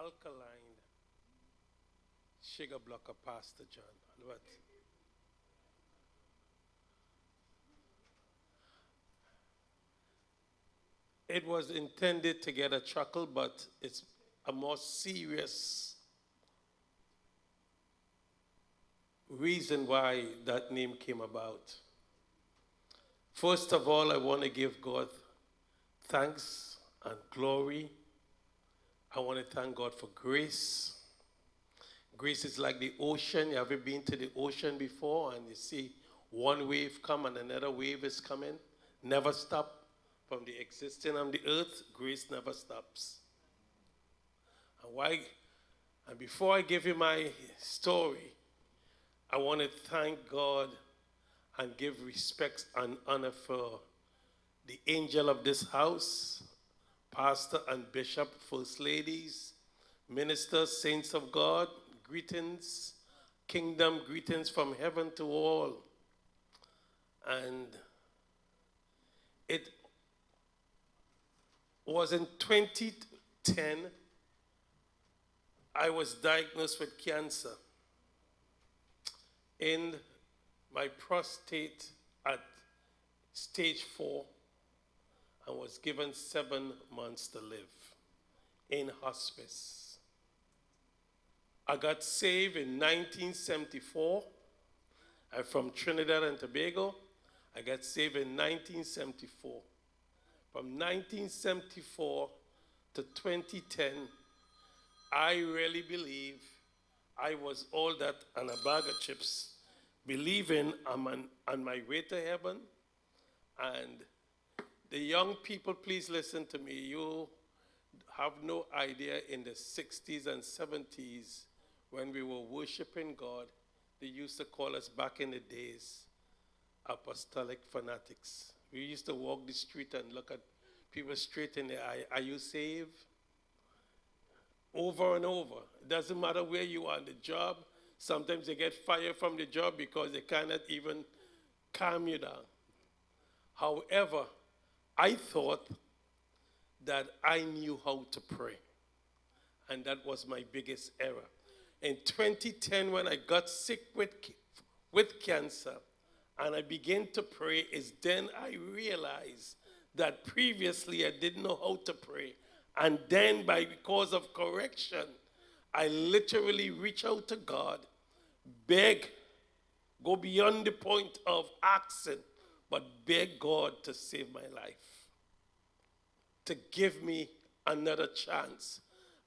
Alkaline sugar blocker, Pastor John. But it was intended to get a chuckle, but it's a more serious reason why that name came about. First of all, I want to give God thanks and glory. I want to thank God for grace. Grace is like the ocean. You ever been to the ocean before and you see one wave come and another wave is coming? Never stop. From the existence of the earth, grace never stops. And before I give you my story, I want to thank God and give respect and honor for the angel of this house, pastor and bishop, first ladies, ministers, saints of God, greetings, kingdom greetings from heaven to all. And it was in 2010, I was diagnosed with cancer in my prostate at stage 4 and was given 7 months to live in hospice. I got saved in 1974. I'm from Trinidad and Tobago. I got saved in 1974. From 1974 to 2010, I really believe I was all that and a bag of chips, believing I'm on my way to heaven. And the young people, please listen to me. You have no idea, in the 60s and 70s, when we were worshiping God, they used to call us back in the days apostolic fanatics. We used to walk the street and look at people straight in the eye. Are you saved? Over and over. It doesn't matter where you are on the job. Sometimes they get fired from the job because they cannot even calm you down. However, I thought that I knew how to pray. And that was my biggest error. In 2010, when I got sick with cancer, and I began to pray, is then I realized that previously I didn't know how to pray. And then because of correction, I literally reach out to God, beg, go beyond the point of asking, but beg God to save my life, to give me another chance.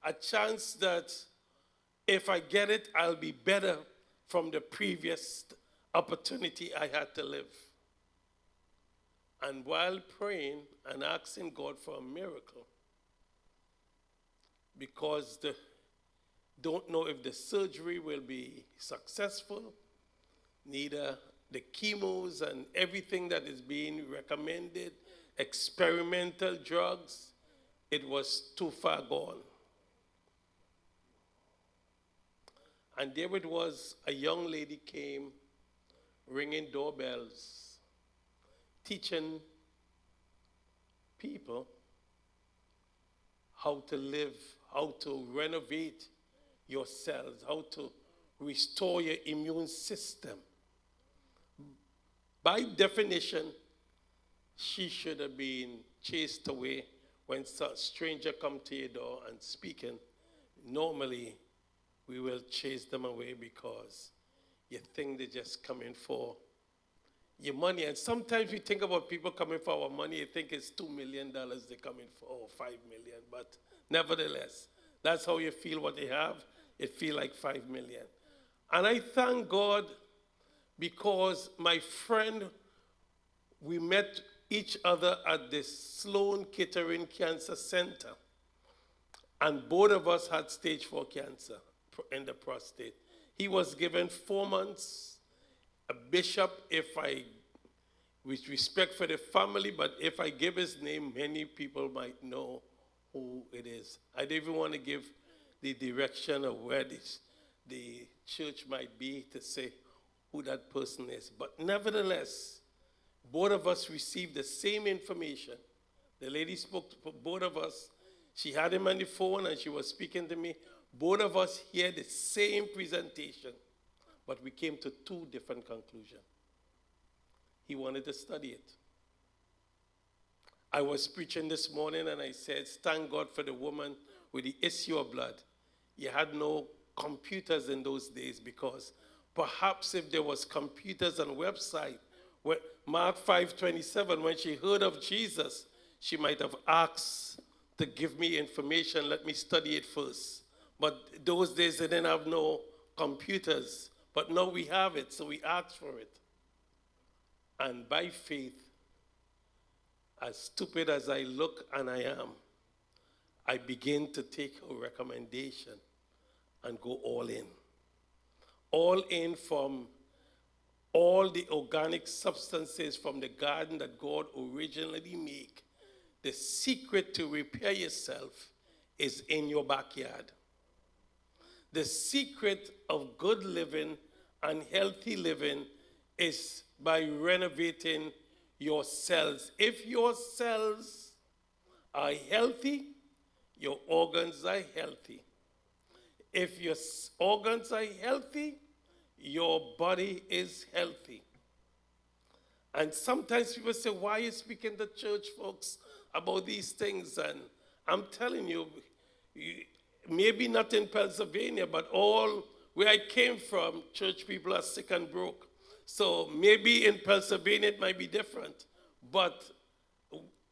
A chance that if I get it, I'll be better from the previous opportunity I had to live. And while praying and asking God for a miracle, because don't know if the surgery will be successful, neither the chemos and everything that is being recommended, experimental drugs, it was too far gone. And there it was, a young lady came ringing doorbells, teaching people how to live, how to renovate your cells, how to restore your immune system. By definition, she should have been chased away when a stranger come to your door and speaking. Normally, we will chase them away because you think they're just coming for your money. And sometimes we think about people coming for our money, you think it's $2 million they're coming for, or $5 million. But nevertheless, that's how you feel what they have. It feel like $5 million. And I thank God because my friend, we met each other at the Sloan Kettering Cancer Center. And both of us had stage 4 cancer in the prostate. He was given 4 months. A bishop, with respect for the family, but if I give his name, many people might know who it is. I don't even want to give the direction of where the church might be to say who that person is. But nevertheless, both of us received the same information. The lady spoke for both of us. She had him on the phone and she was speaking to me. Both of us hear the same presentation, but we came to two different conclusions. He wanted to study it. I was preaching this morning and I said, thank God for the woman with the issue of blood. You had no computers in those days, because perhaps if there was computers and website, Mark 5:27, when she heard of Jesus, she might have asked to give me information, let me study it first. But those days they didn't have no computers. But now we have it, so we asked for it. And by faith, as stupid as I look and I am, I begin to take her recommendation and go all in. All in from all the organic substances from the garden that God originally made. The secret to repair yourself is in your backyard. The secret of good living and healthy living is by renovating your cells. If your cells are healthy, your organs are healthy. If your organs are healthy, your body is healthy. And sometimes people say, why are you speaking to church folks about these things? And I'm telling you, maybe not in Pennsylvania, but all where I came from, church people are sick and broke. So maybe in Pennsylvania it might be different. But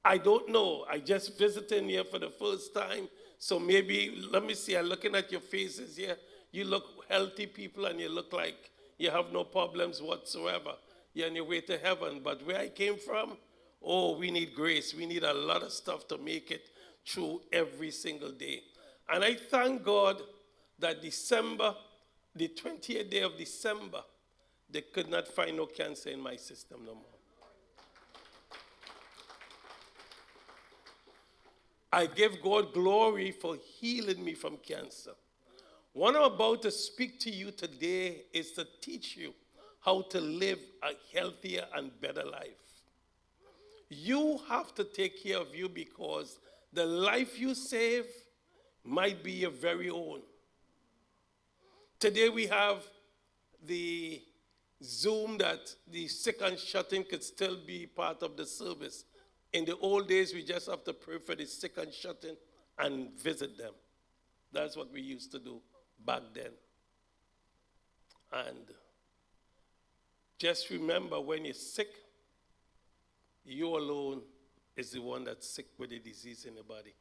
I don't know. I just visited here for the first time. So maybe, let me see, I'm looking at your faces here. You look healthy people and you look like you have no problems whatsoever. You're on your way to heaven. But where I came from, oh, we need grace. We need a lot of stuff to make it through every single day. And I thank God that December, the 20th day of December, they could not find no cancer in my system no more. I give God glory for healing me from cancer. What I'm about to speak to you today is to teach you how to live a healthier and better life. You have to take care of you, because the life you save might be your very own. Today we have the Zoom that the sick and shut-in could still be part of the service. In the old days, we just have to pray for the sick and shut-in and visit them. That's what we used to do back then. And just remember, when you're sick, you alone is the one that's sick with the disease in the body.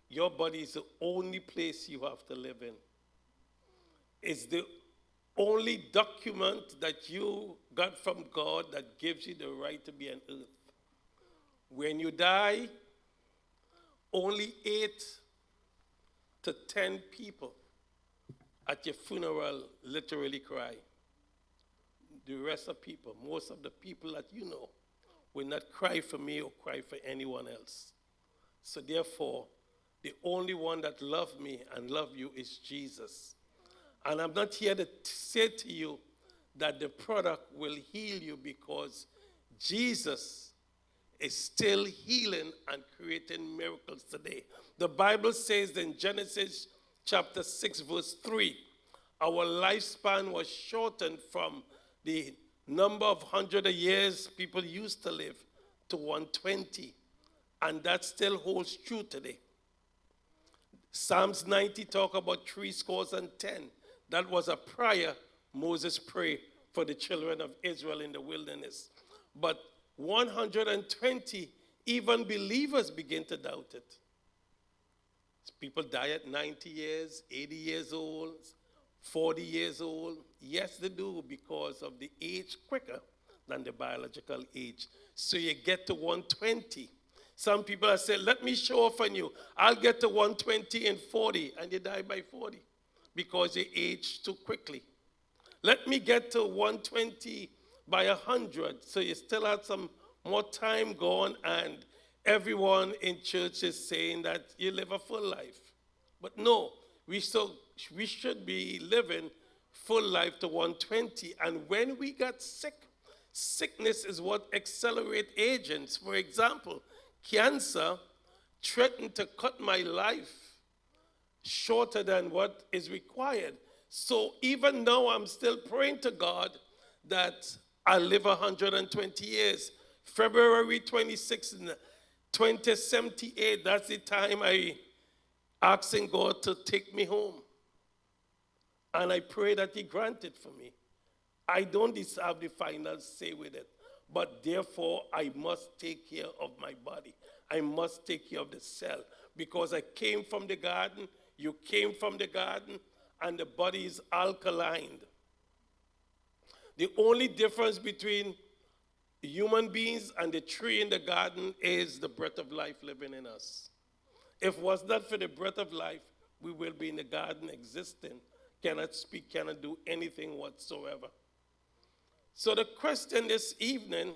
Your body is the only place you have to live in. It's the only document that you got from God that gives you the right to be on earth. When you die, only 8 to 10 people at your funeral literally cry. The rest of people, most of the people that you know, will not cry for me or cry for anyone else. So therefore, the only one that loved me and loved you is Jesus. And I'm not here to say to you that the product will heal you, because Jesus is still healing and creating miracles today. The Bible says in Genesis chapter 6, verse 3, our lifespan was shortened from the number of 100 years people used to live to 120. And that still holds true today. Psalms 90 talk about 70. That was a prayer Moses prayed for the children of Israel in the wilderness. But 120, even believers begin to doubt it. People die at 90 years, 80 years old, 40 years old. Yes, they do, because of the age quicker than the biological age. So you get to 120. Some people have said, let me show off on you. I'll get to 120 in 40, and you die by 40 because you age too quickly. Let me get to 120 by 100, so you still have some more time gone, and everyone in church is saying that you live a full life. But no, we should be living full life to 120. And when we got sick, sickness is what accelerates agents. For example, cancer threatened to cut my life shorter than what is required. So even now, I'm still praying to God that I live 120 years. February 26, 2078, that's the time I asking God to take me home. And I pray that He grant it for me. I don't deserve the final say with it. But therefore, I must take care of my body. I must take care of the cell. Because I came from the garden, you came from the garden, and the body is alkaline. The only difference between human beings and the tree in the garden is the breath of life living in us. If it was not for the breath of life, we will be in the garden existing, cannot speak, cannot do anything whatsoever. So the question this evening,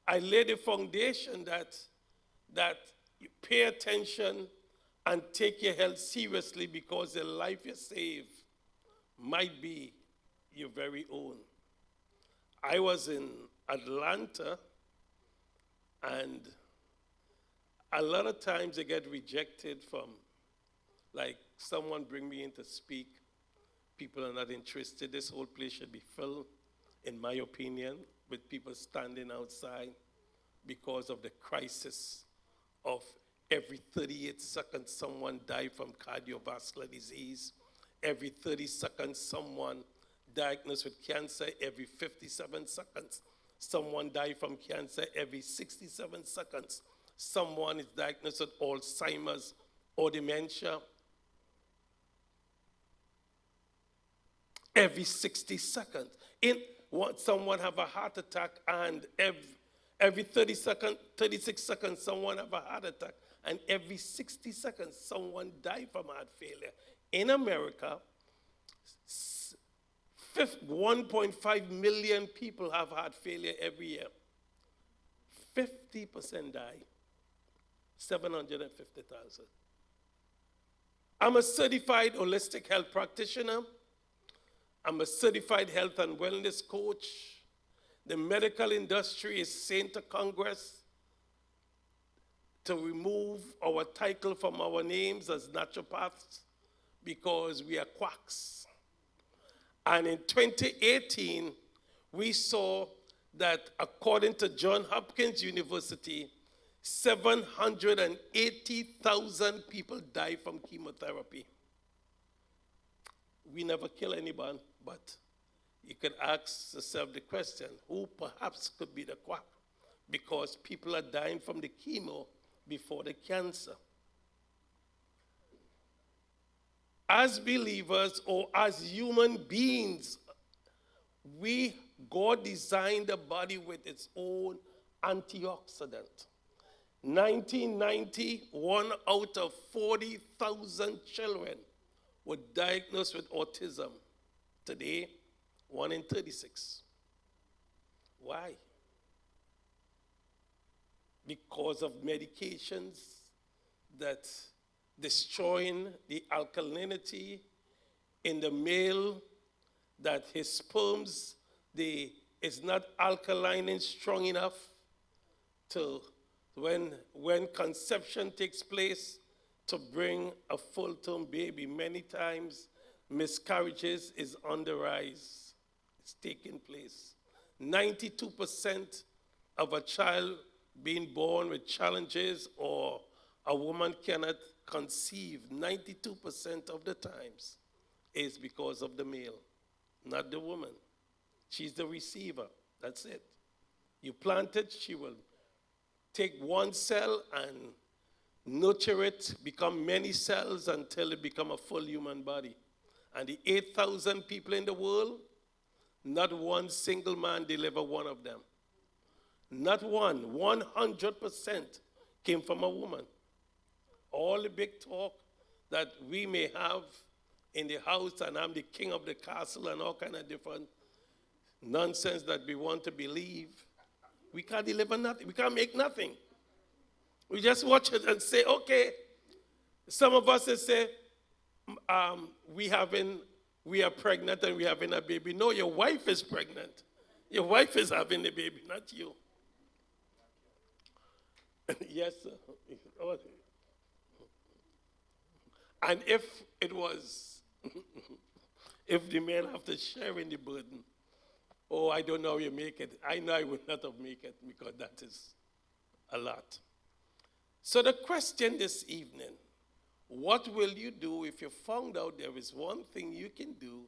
I lay the foundation that you pay attention and take your health seriously, because the life you save might be your very own. I was in Atlanta, and a lot of times I get rejected from, like, someone bring me in to speak. People are not interested. This whole place should be filled, in my opinion, with people standing outside because of the crisis of every 38 seconds someone died from cardiovascular disease. Every 30 seconds someone diagnosed with cancer. Every 57 seconds someone died from cancer. Every 67 seconds someone is diagnosed with Alzheimer's or dementia. Every 60 seconds. Someone have a heart attack, and every 36 seconds, someone have a heart attack, and every 60 seconds, someone die from heart failure. In America, 1.5 million people have heart failure every year. 50% die. 750,000. I'm a certified holistic health practitioner. I'm a certified health and wellness coach. The medical industry is saying to Congress to remove our title from our names as naturopaths because we are quacks. And in 2018, we saw that according to Johns Hopkins University, 780,000 people die from chemotherapy. We never kill anyone, but you could ask yourself the question, who perhaps could be the quack? Because people are dying from the chemo before the cancer. As believers or as human beings, God designed the body with its own antioxidant. 1990, 1 out of 40,000 children were diagnosed with autism. Today, 1 in 36. Why? Because of medications that destroying the alkalinity in the male, that his sperms is not alkaline and strong enough to, when conception takes place, to bring a full-term baby. Many times, miscarriages is on the rise. It's taking place. 92% of a child being born with challenges, or a woman cannot conceive, 92% of the times is because of the male, not the woman. She's the receiver. That's it. You plant it, she will take one cell and nurture it, become many cells until it become a full human body. And the 8,000 people in the world, not one single man delivered one of them. Not one. 100% came from a woman. All the big talk that we may have in the house, and I'm the king of the castle, and all kind of different nonsense that we want to believe, we can't deliver nothing. We can't make nothing. We just watch it and say, okay. Some of us say, we are pregnant and we're having a baby. No, your wife is pregnant. Your wife is having the baby, not you. Yes, sir. And if it was, if the men have to share in the burden, oh, I don't know how you make it. I know I would not have made it because that is a lot. So the question this evening, what will you do if you found out there is one thing you can do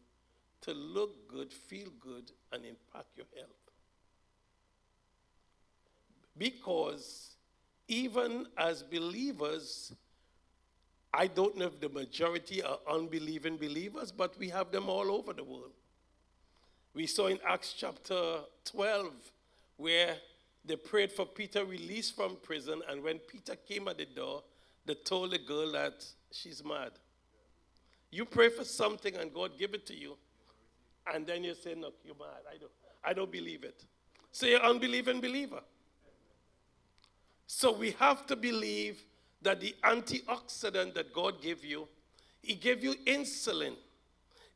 to look good, feel good, and impact your health? Because even as believers, I don't know if the majority are unbelieving believers, but we have them all over the world. We saw in Acts chapter 12 where they prayed for Peter release from prison, and when Peter came at the door, they told the girl that she's mad. You pray for something and God give it to you, and then you say, no, you're mad. I don't believe it. So you're an unbelieving believer. So we have to believe that the antioxidant that God gave you, he gave you insulin.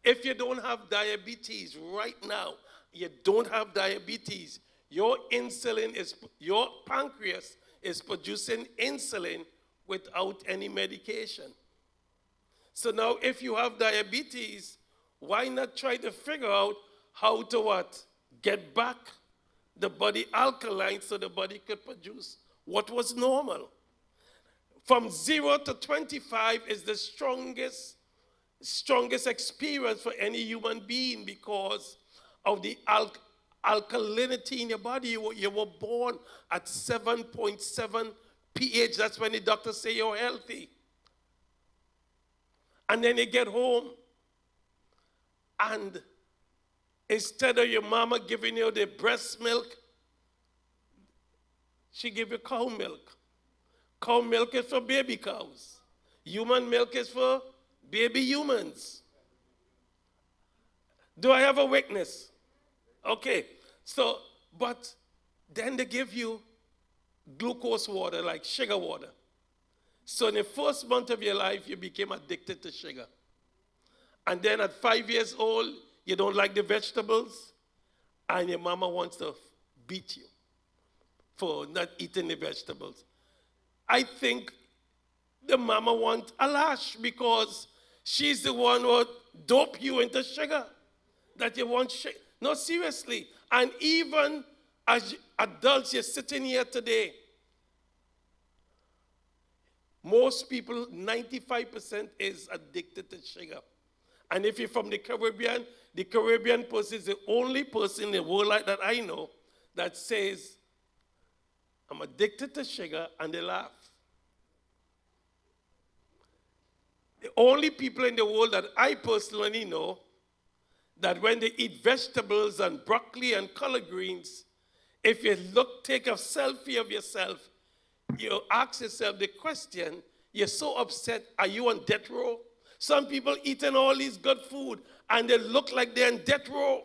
If you don't have diabetes right now, you don't have diabetes. Your pancreas is producing insulin without any medication. So now if you have diabetes, why not try to figure out how to what? Get back the body alkaline so the body could produce what was normal. From 0 to 25 is the strongest experience for any human being because of the alkalinity in your body. You were born at 7.7 pH. That's when the doctors say you're healthy. And then you get home, and instead of your mama giving you the breast milk, she give you cow milk. Cow milk is for baby cows. Human milk is for baby humans. Do I have a witness? Okay. So, but then they give you glucose water, like sugar water. So in the first month of your life, you became addicted to sugar. And then at 5 years old, you don't like the vegetables, and your mama wants to beat you for not eating the vegetables. I think the mama wants a lash because she's the one who dope you into sugar, that you want sugar. No, seriously. And even as adults, you're sitting here today, most people, 95% is addicted to sugar. And if you're from the Caribbean person is the only person in the world like that I know that says, I'm addicted to sugar, and they laugh. The only people in the world that I personally know that when they eat vegetables and broccoli and collard greens, if you take a selfie of yourself, you ask yourself the question, you're so upset, are you on death row? Some people eating all these good food and they look like they're in death row,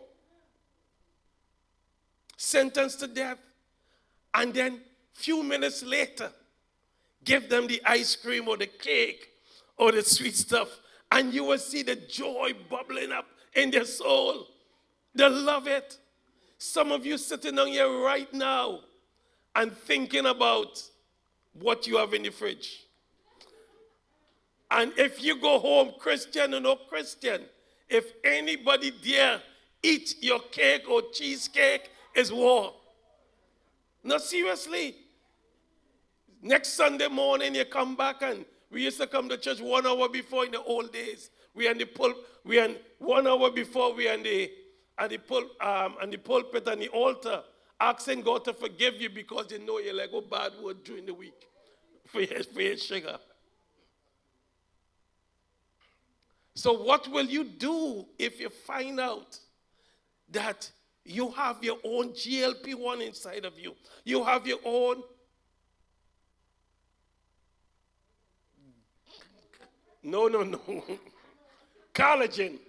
sentenced to death. And then few minutes later, give them the ice cream or the cake or the sweet stuff, and you will see the joy bubbling up in their soul. They love it. Some of you sitting down here right now and thinking about what you have in the fridge. And if you go home, Christian or no Christian, if anybody dare eat your cake or cheesecake, it's war. No, seriously. Next Sunday morning, you come back, and we used to come to church 1 hour before in the old days. We and 1 hour before we and the pulpit and the altar, asking God to forgive you because you know you like a bad word during the week for your sugar. So what will you do if you find out that you have your own GLP-1 inside of you? You have your own No. Collagen.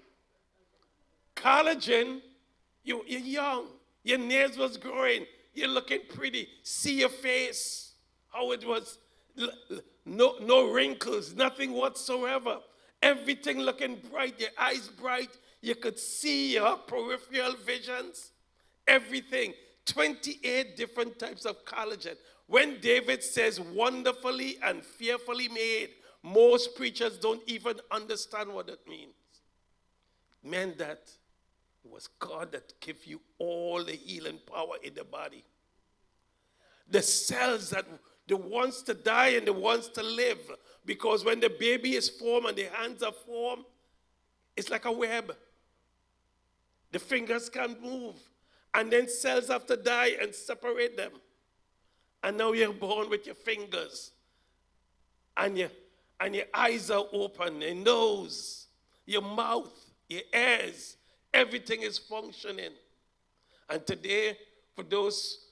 You're young. Your nails was growing. You're looking pretty. See your face. How it was. No wrinkles. Nothing whatsoever. Everything looking bright. Your eyes bright. You could see your peripheral visions. Everything. 28 different types of collagen. When David says wonderfully and fearfully made, Most preachers don't even understand what it means. It meant that it was God that gave you all the healing power in the body. The cells that the ones to die and the ones to live. Because when the baby is formed and the hands are formed, it's like a web. The fingers can't move. And then cells have to die and separate them. And now you're born with your fingers. And your eyes are open, your nose, your mouth, your ears, everything is functioning. And today, for those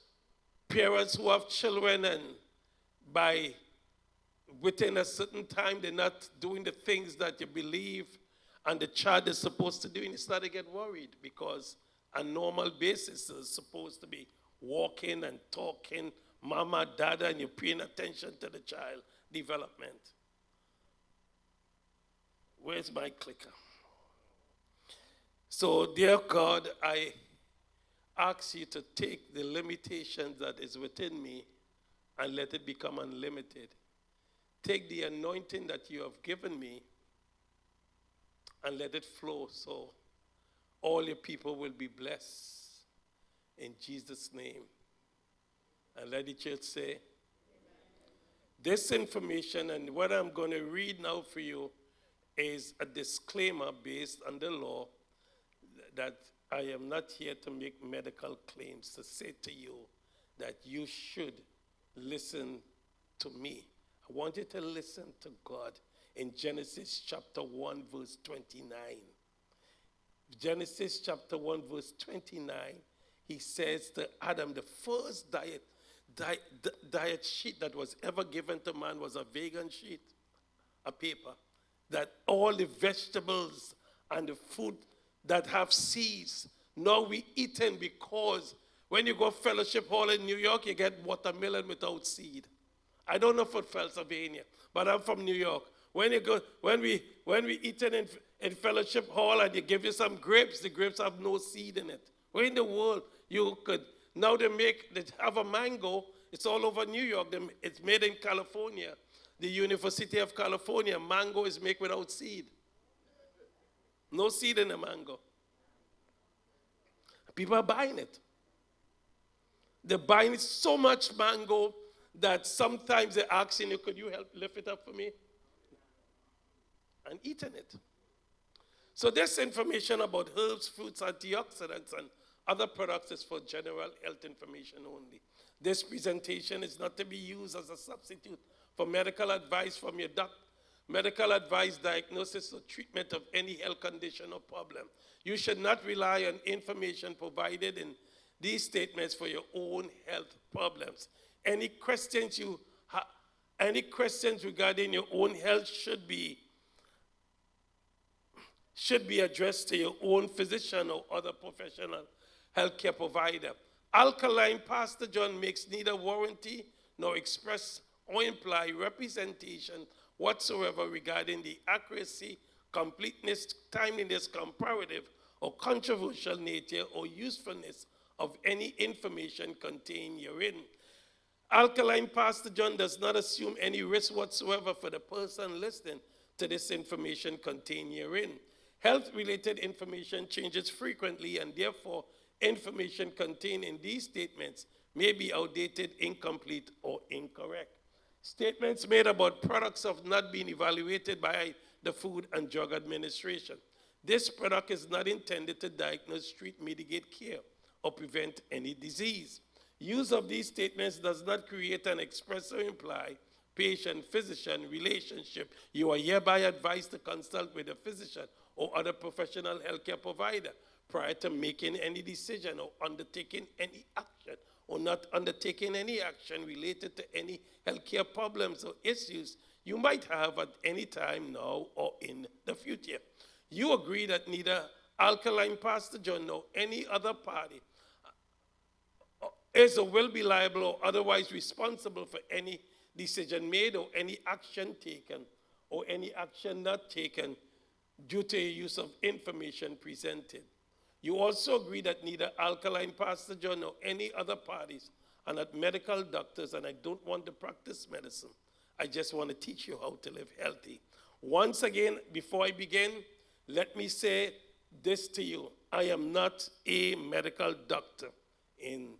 parents who have children and within a certain time they're not doing the things that you believe and the child is supposed to do, and you start to get worried because on a normal basis is supposed to be walking and talking, mama, dada, and you're paying attention to the child development. Where's my clicker? So, dear God, I ask you to take the limitations that is within me and let it become unlimited. Take the anointing that you have given me and let it flow so all your people will be blessed. In Jesus' name. And let the church say, amen. This information and what I'm going to read now for you is a disclaimer based on the law that I am not here to make medical claims to say to you that you should listen to me. I want you to listen to God in Genesis chapter 1 verse 29. Genesis chapter 1 verse 29, he says to Adam, the first diet sheet that was ever given to man was a vegan sheet, a paper, that all the vegetables and the food that have seeds, now we eating because when you go fellowship hall in New York, you get watermelon without seed. I don't know for Pennsylvania, but I'm from New York. When we eating in fellowship hall and you give you some grapes, the grapes have no seed in it. Where in the world you could, now they have a mango, it's all over New York, it's made in California. The University of California, mango is made without seed. No seed in the mango. People are buying it. They're buying so much mango that sometimes they're asking you, could you help lift it up for me? And eating it. So this information about herbs, fruits, antioxidants, and other products is for general health information only. This presentation is not to be used as a substitute for medical advice from your doctor, medical advice, diagnosis, or treatment of any health condition or problem. You should not rely on information provided in these statements for your own health problems. Any questions regarding your own health should be addressed to your own physician or other professional healthcare provider. Alkaline Pastor John makes neither warranty nor express or imply representation whatsoever regarding the accuracy, completeness, timeliness, comparative, or controversial nature or usefulness of any information contained herein. Alkaline Pastor John does not assume any risk whatsoever for the person listening to this information contained herein. Health-related information changes frequently, and therefore information contained in these statements may be outdated, incomplete, or incorrect. Statements made about products have not been evaluated by the Food and Drug Administration. This product is not intended to diagnose, treat, mitigate, cure, or prevent any disease. Use of these statements does not create an express or imply patient-physician relationship. You are hereby advised to consult with a physician or other professional healthcare provider prior to making any decision or undertaking any action or not undertaking any action related to any healthcare problems or issues you might have at any time now or in the future. You agree that neither Alkaline Pastor John nor any other party is or will be liable or otherwise responsible for any decision made or any action taken or any action not taken due to the use of information presented. You also agree that neither Alkaline Pastor John nor any other parties are not medical doctors, and I don't want to practice medicine. I just want to teach you how to live healthy. Once again, before I begin, let me say this to you. I am not a medical doctor. In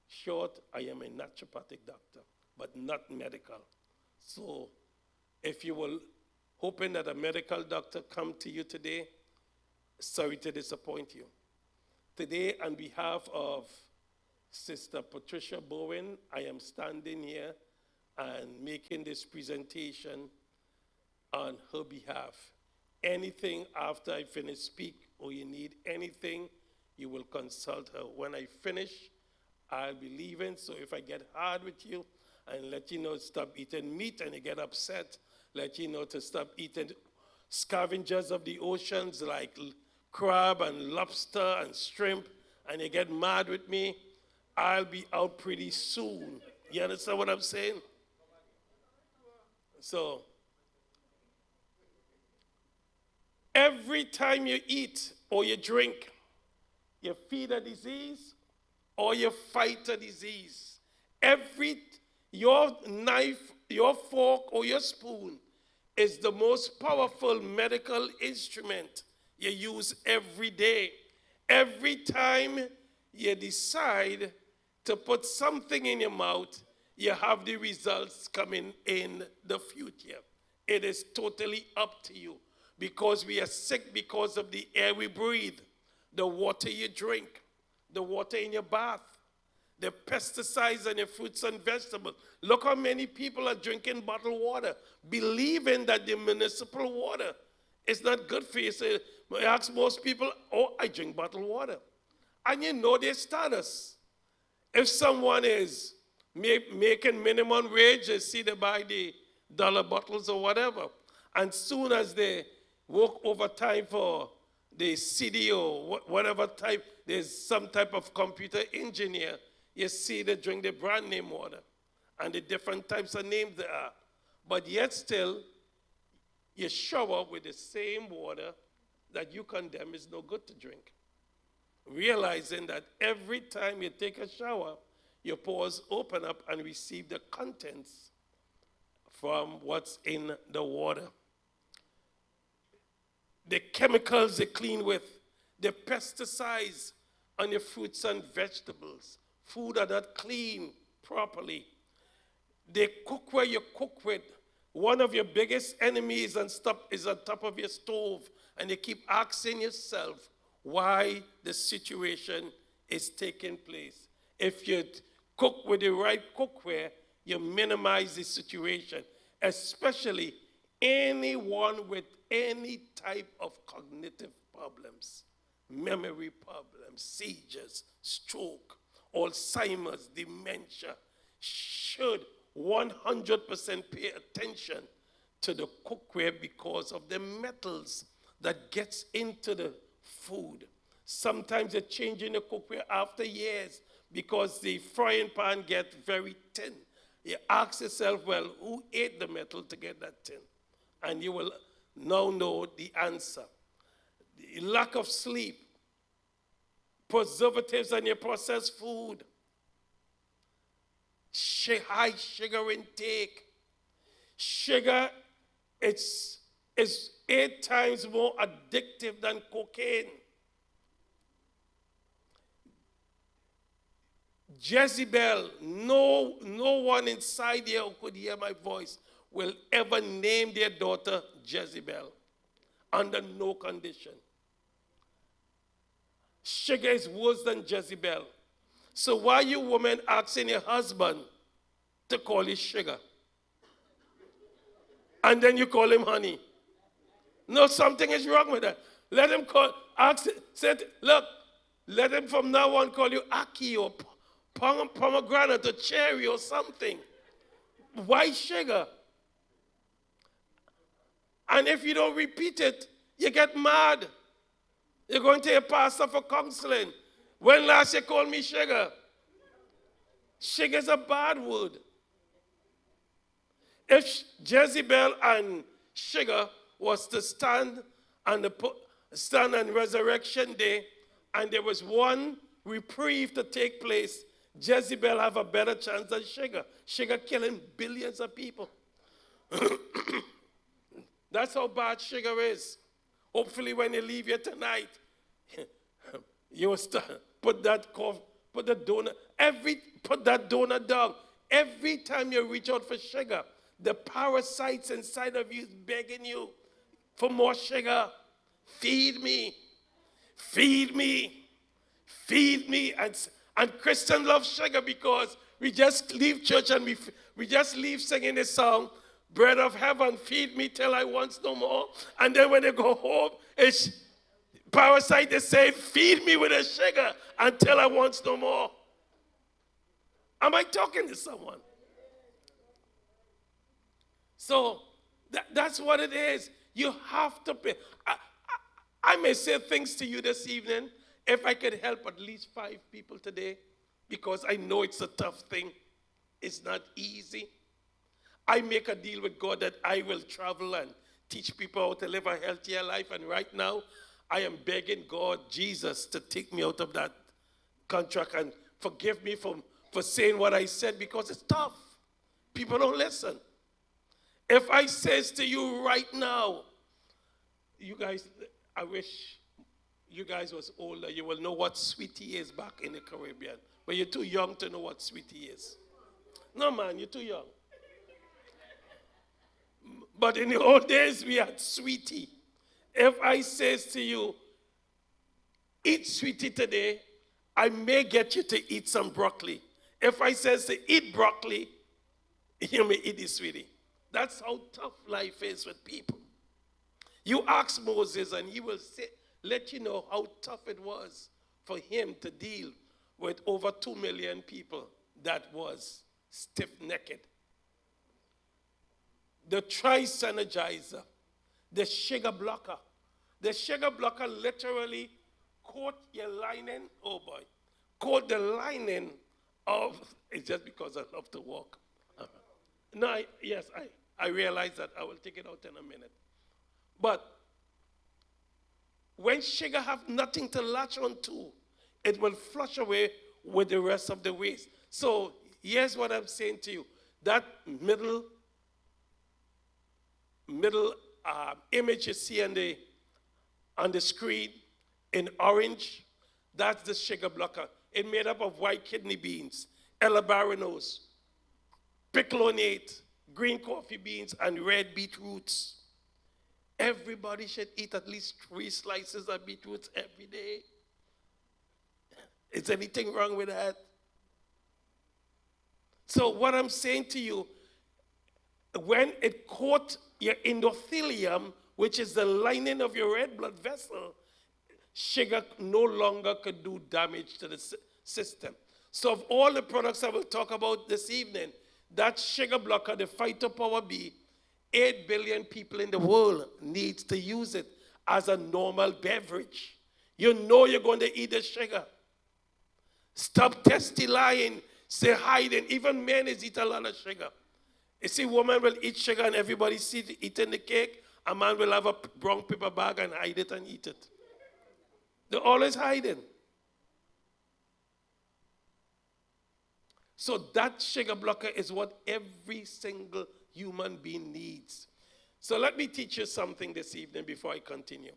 short, I am a naturopathic doctor, but not medical. So if you will hoping that a medical doctor come to you today, sorry to disappoint you. Today, on behalf of Sister Patricia Bowen, I am standing here and making this presentation on her behalf. Anything after I finish speak or you need anything, you will consult her. When I finish, I'll be leaving, so if I get hard with you and let you know to stop eating meat and you get upset, let you know to stop eating scavengers of the oceans like crab and lobster and shrimp, and you get mad with me, I'll be out pretty soon. You understand what I'm saying? So, every time you eat or you drink, you feed a disease or you fight a disease. Your knife, your fork, or your spoon is the most powerful medical instrument you use every day. Every time you decide to put something in your mouth, you have the results coming in the future. It is totally up to you, because we are sick because of the air we breathe, the water you drink, the water in your bath, the pesticides in your fruits and vegetables. Look how many people are drinking bottled water, believing that the municipal water is not good for you. So I ask most people, oh, I drink bottled water. And you know their status. If someone is making minimum wage, you see they buy the dollar bottles or whatever. And soon as they work overtime for the city or whatever type, there's some type of computer engineer, you see they drink the brand name water and the different types of names there are. But yet still, you shower with the same water that you condemn is no good to drink. Realizing that every time you take a shower, your pores open up and receive the contents from what's in the water. The chemicals they clean with, the pesticides on your fruits and vegetables, food are not clean properly. The cookware you cook with, one of your biggest enemies is on top of your stove, and you keep asking yourself why the situation is taking place. If you cook with the right cookware, you minimize the situation, especially anyone with any type of cognitive problems, memory problems, seizures, stroke, Alzheimer's, dementia, should 100% pay attention to the cookware because of the metals that gets into the food. Sometimes you're changing the cookware after years because the frying pan gets very thin. You ask yourself, well, who ate the metal to get that thin? And you will now know the answer. The lack of sleep, preservatives in your processed food, high sugar intake. Sugar is 8 times more addictive than cocaine. Jezebel, no one inside here who could hear my voice will ever name their daughter Jezebel, under no condition. Sugar is worse than Jezebel. So why you women asking your husband to call you sugar? And then you call him honey. No, something is wrong with that. Let him let him from now on call you Aki or pomegranate or cherry or something. Why sugar? And if you don't repeat it, you get mad. You're going to a pastor for counseling. When last you called me sugar? Sugar is a bad word. If Jezebel and sugar was to stand on Resurrection Day, and there was one reprieve to take place, Jezebel have a better chance than sugar. Sugar killing billions of people. That's how bad sugar is. Hopefully when you leave here tonight, you will start, put that donut down. Every time you reach out for sugar, the parasites inside of you is begging you for more sugar. Feed me, feed me, feed me. And Christians love sugar because we just leave church and we just leave singing the song, bread of heaven, feed me till I want no more. And then when they go home, it's parasite is saying, feed me with the sugar until I want no more. Am I talking to someone? So that's what it is. You have to pay. I may say things to you this evening if I could help at least 5 people today, because I know it's a tough thing. It's not easy. I make a deal with God that I will travel and teach people how to live a healthier life. And right now, I am begging God, Jesus, to take me out of that contract and forgive me for saying what I said, because it's tough. People don't listen. If I says to you right now, you guys, I wish you guys was older. You will know what sweetie is back in the Caribbean. But you're too young to know what sweetie is. No, man, you're too young. But in the old days, we had sweetie. If I says to you, eat sweetie today, I may get you to eat some broccoli. If I says to eat broccoli, you may eat the sweetie. That's how tough life is with people. You ask Moses and he will let you know how tough it was for him to deal with over 2 million people that was stiff-necked. The tri-synergizer, the sugar blocker. The sugar blocker literally coat your lining, oh boy, coat the lining of, it's just because I love to walk. No, I realize that. I will take it out in a minute. But when sugar have nothing to latch on to, it will flush away with the rest of the waste. So here's what I'm saying to you. That middle image you see on the screen in orange, that's the sugar blocker. It's made up of white kidney beans, L-arabinose, picolinate, green coffee beans, and red beetroots. Everybody should eat at least 3 slices of beetroots every day. Is anything wrong with that? So what I'm saying to you, when it coats your endothelium, which is the lining of your red blood vessel, sugar no longer could do damage to the system. So of all the products I will talk about this evening, that sugar blocker, the phytopower B, 8 billion people in the world needs to use it as a normal beverage. You know you're going to eat the sugar. Stop testy lying, say hiding. Even men eat a lot of sugar. You see, woman will eat sugar and everybody see eating the cake. A man will have a brown paper bag and hide it and eat it. They're always hiding. So that sugar blocker is what every single human being needs. So let me teach you something this evening before I continue.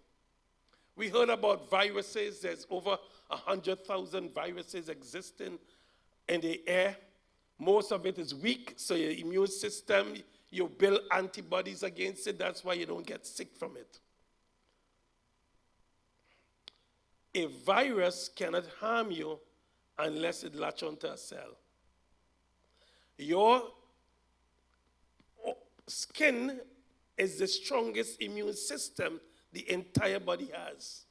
We heard about viruses. There's over 100,000 viruses existing in the air. Most of it is weak, so your immune system, you build antibodies against it. That's why you don't get sick from it. A virus cannot harm you unless it latches onto a cell. Your skin is the strongest immune system the entire body has.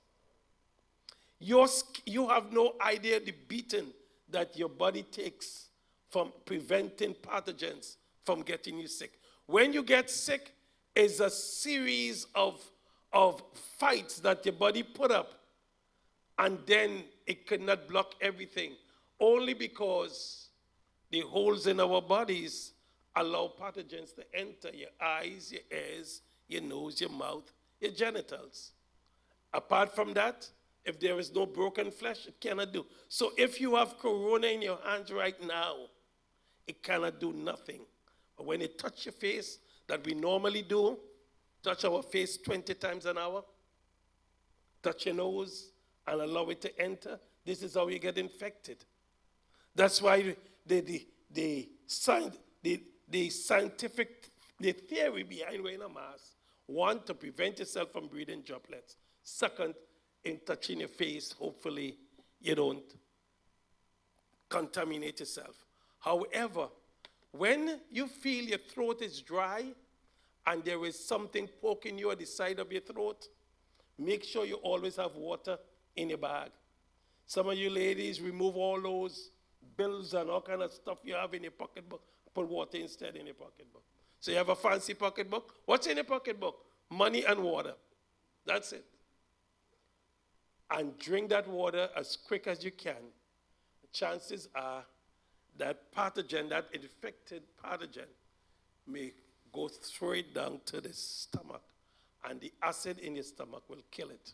You have no idea the beating that your body takes from preventing pathogens from getting you sick. When you get sick, it's a series of fights that your body put up, and then it cannot block everything, only because the holes in our bodies allow pathogens to enter your eyes, your ears, your nose, your mouth, your genitals. Apart from that, if there is no broken flesh, it cannot do. So if you have corona in your hands right now, it cannot do nothing. But when it touches your face, that we normally do, touch our face 20 times an hour, touch your nose and allow it to enter, this is how you get infected. That's why the scientific, the theory behind wearing a mask, one, to prevent yourself from breathing droplets. Second, in touching your face, hopefully you don't contaminate yourself. However, when you feel your throat is dry and there is something poking you at the side of your throat, make sure you always have water in your bag. Some of you ladies remove all those bills and all kind of stuff you have in your pocketbook, put water instead in your pocketbook. So you have a fancy pocketbook. What's in your pocketbook? Money and water. That's it. And drink that water as quick as you can. Chances are that pathogen, that infected pathogen, may go straight down to the stomach, and the acid in your stomach will kill it.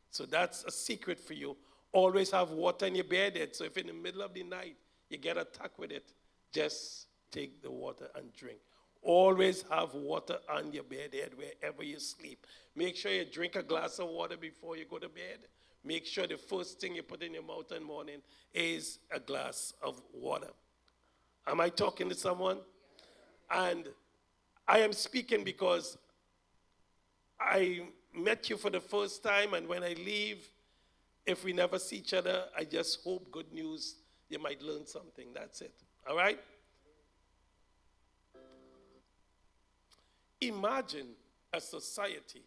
So that's a secret for you. Always have water in your bed. So if in the middle of the night you get attacked with it, just take the water and drink. Always have water on your bed wherever you sleep. Make sure you drink a glass of water before you go to bed. Make sure the first thing you put in your mouth in the morning is a glass of water. Am I talking to someone? And I am speaking because I met you for the first time, and when I leave, if we never see each other, I just hope good news, you might learn something. That's it. All right? Imagine a society.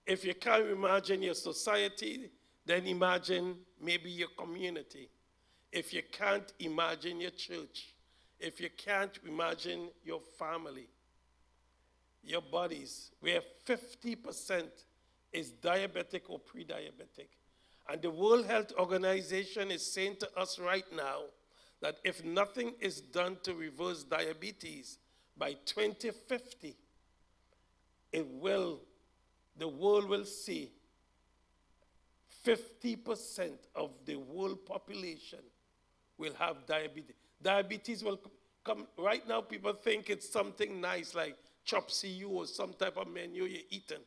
If you can't imagine your society, then imagine maybe your community. If you can't imagine your church, if you can't imagine your family, your bodies, where 50% is diabetic or pre-diabetic. And the World Health Organization is saying to us right now that if nothing is done to reverse diabetes, by 2050, the world will see 50% of the world population will have diabetes. Diabetes will come, right now people think it's something nice like chop CU or some type of menu you're eating.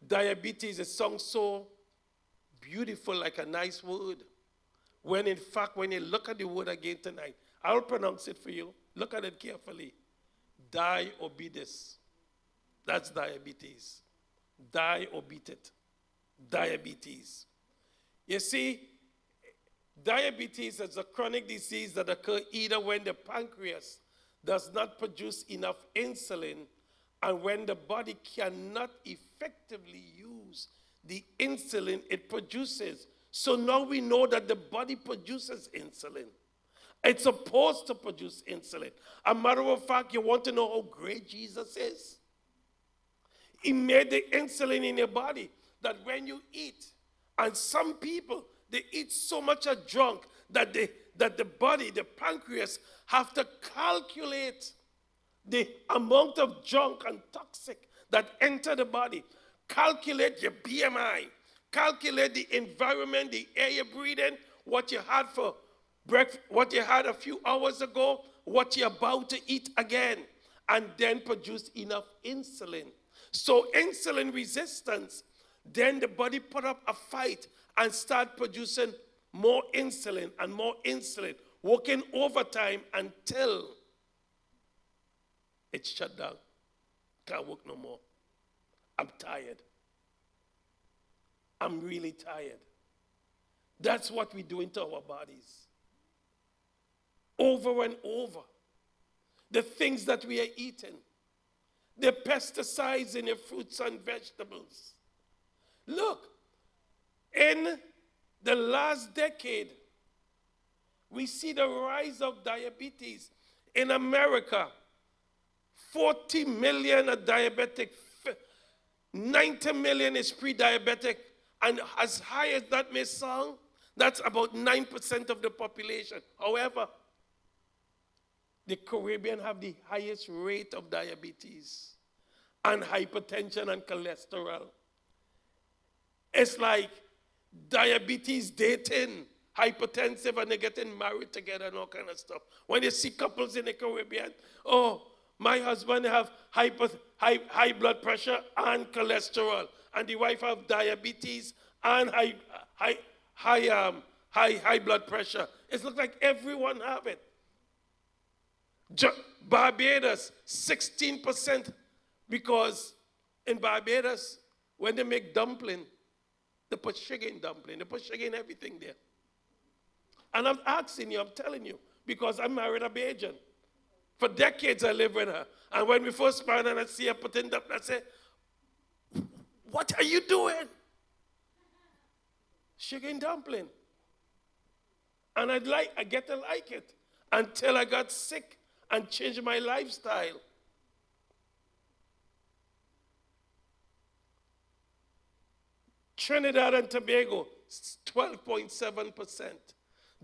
Diabetes is sounds so beautiful, like a nice word. When in fact, when you look at the word again tonight, I'll pronounce it for you. Look at it carefully. Diabetes. That's diabetes. Die or beat it. Diabetes. You see, diabetes is a chronic disease that occurs either when the pancreas does not produce enough insulin and when the body cannot effectively use the insulin it produces. So now we know that the body produces insulin. It's supposed to produce insulin. A matter of fact, you want to know how great Jesus is? He made the insulin in your body that when you eat, and some people, they eat so much of junk that the body, the pancreas, have to calculate the amount of junk and toxic that enter the body. Calculate your BMI. Calculate the environment, the air you're breathing, what you had for breakfast, what you had a few hours ago, what you're about to eat again, and then produce enough insulin. So insulin resistance, then the body put up a fight and start producing more insulin and more insulin, working overtime until it's shut down. Can't work no more. I'm tired. I'm really tired. That's what we do into our bodies. Over and over. The things that we are eating. The pesticides in your fruits and vegetables. Look, in the last decade, we see the rise of diabetes. In America, 40 million are diabetic, 90 million is pre-diabetic, and as high as that may sound, that's about 9% of the population. However, the Caribbean have the highest rate of diabetes and hypertension and cholesterol. It's like diabetes dating, hypertensive, and they're getting married together and all kind of stuff. When you see couples in the Caribbean, oh, My husband have high blood pressure and cholesterol, and the wife have diabetes and high, high blood pressure. It looks like everyone have it. Barbados, 16%, because in Barbados, when they make dumpling, they put sugar in dumpling. They put sugar in everything there. And I'm asking you, I'm telling you, because I married a Bajan. For decades I lived with her. And when we first married and I see her putting dumpling, I say, what are you doing? Sugar in dumpling. And I get to like it until I got sick and changed my lifestyle. Trinidad and Tobago, 12.7%.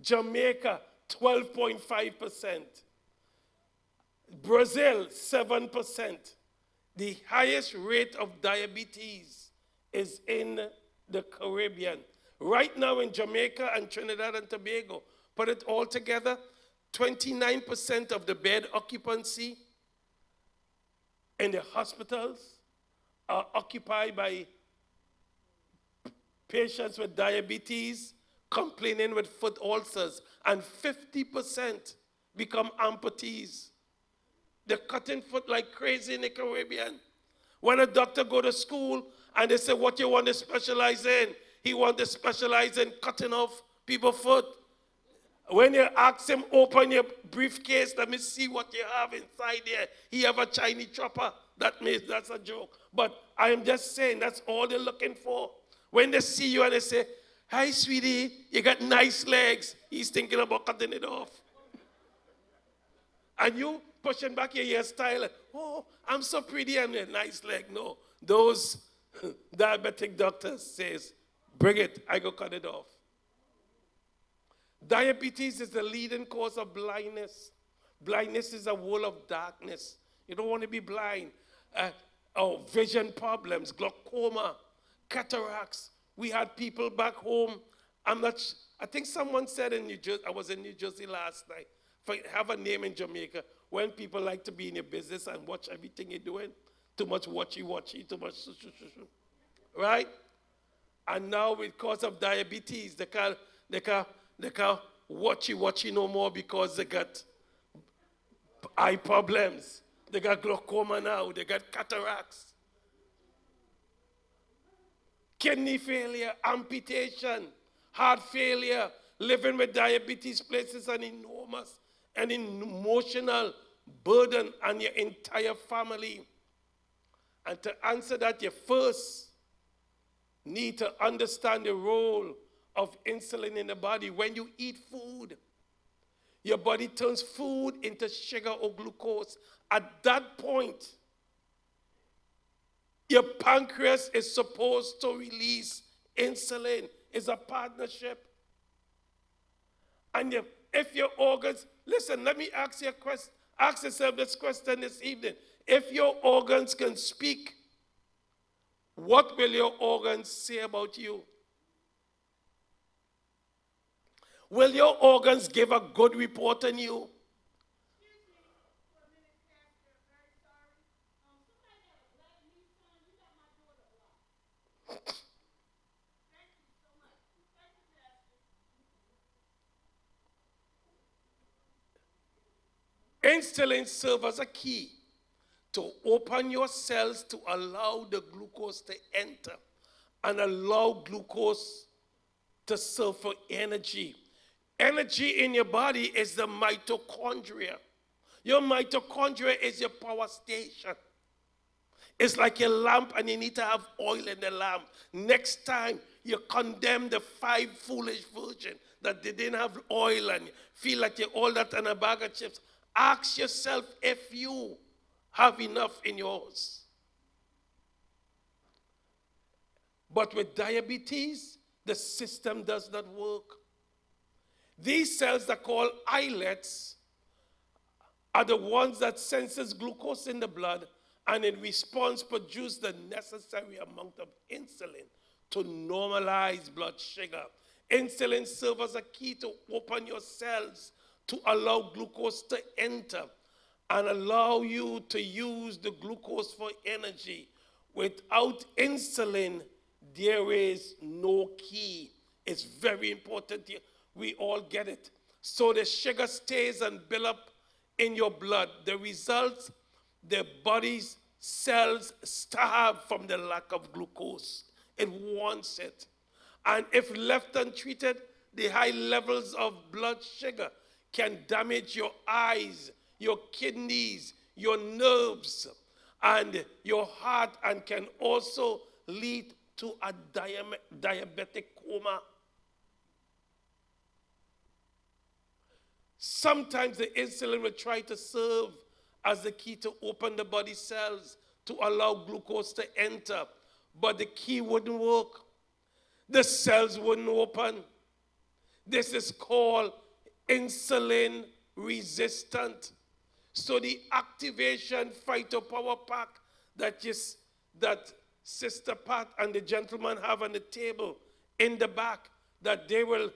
Jamaica, 12.5%. Brazil, 7%. The highest rate of diabetes is in the Caribbean. Right now in Jamaica and Trinidad and Tobago, put it all together, 29% of the bed occupancy in the hospitals are occupied by patients with diabetes, complaining with foot ulcers, and 50% become amputees. They're cutting foot like crazy in the Caribbean. When a doctor go to school and they say, what you want to specialize in? He wants to specialize in cutting off people's foot. When you ask him, open your briefcase, let me see what you have inside there. He have a Chinese chopper. That's a joke. But I am just saying, that's all they're looking for. When they see you and they say, hi, sweetie, you got nice legs. He's thinking about cutting it off. And you pushing back your hairstyle. Oh, I'm so pretty and a nice leg. No, those diabetic doctors says, bring it, I go cut it off. Diabetes is the leading cause of blindness. Blindness is a world of darkness. You don't want to be blind. Vision problems, glaucoma, cataracts. We had people back home. I think someone said in New Jersey, I was in New Jersey last night, have a name in Jamaica, when people like to be in your business and watch everything you're doing. Too much watchy, too much, right? And now because of diabetes, they can't watchy no more because they got eye problems. They got glaucoma now, they got cataracts. Kidney failure, amputation, heart failure, living with diabetes places an enormous and emotional burden on your entire family. And to answer that, you first need to understand the role of insulin in the body. When you eat food, your body turns food into sugar or glucose. At that point, your pancreas is supposed to release insulin. It's a partnership. And if your organs, listen, let me ask you a question. Ask yourself this question this evening. If your organs can speak, what will your organs say about you? Will your organs give a good report on you? Insulin serves as a key to open your cells to allow the glucose to enter and allow glucose to serve for energy. Energy in your body is the mitochondria. Your mitochondria is your power station. It's like a lamp and you need to have oil in the lamp. Next time you condemn the 5 foolish virgins that they didn't have oil and feel like you're all that and a bag of chips. Ask yourself if you have enough in yours. But with diabetes, the system does not work. These cells that are called islets are the ones that senses glucose in the blood and in response produce the necessary amount of insulin to normalize blood sugar. Insulin serves as a key to open your cells to allow glucose to enter. and allow you to use the glucose for energy. Without insulin, there is no key. It's very important we all get it. So the sugar stays and build up in your blood. The results, the body's cells starve from the lack of glucose. It wants it. And if left untreated, the high levels of blood sugar can damage your eyes, your kidneys, your nerves, and your heart, and can also lead to a diabetic coma. Sometimes the insulin will try to serve as the key to open the body cells to allow glucose to enter, but the key wouldn't work. The cells wouldn't open. This is called insulin resistant. So the activation phytopower pack that Sister Pat and the gentleman have on the table in the back, that they will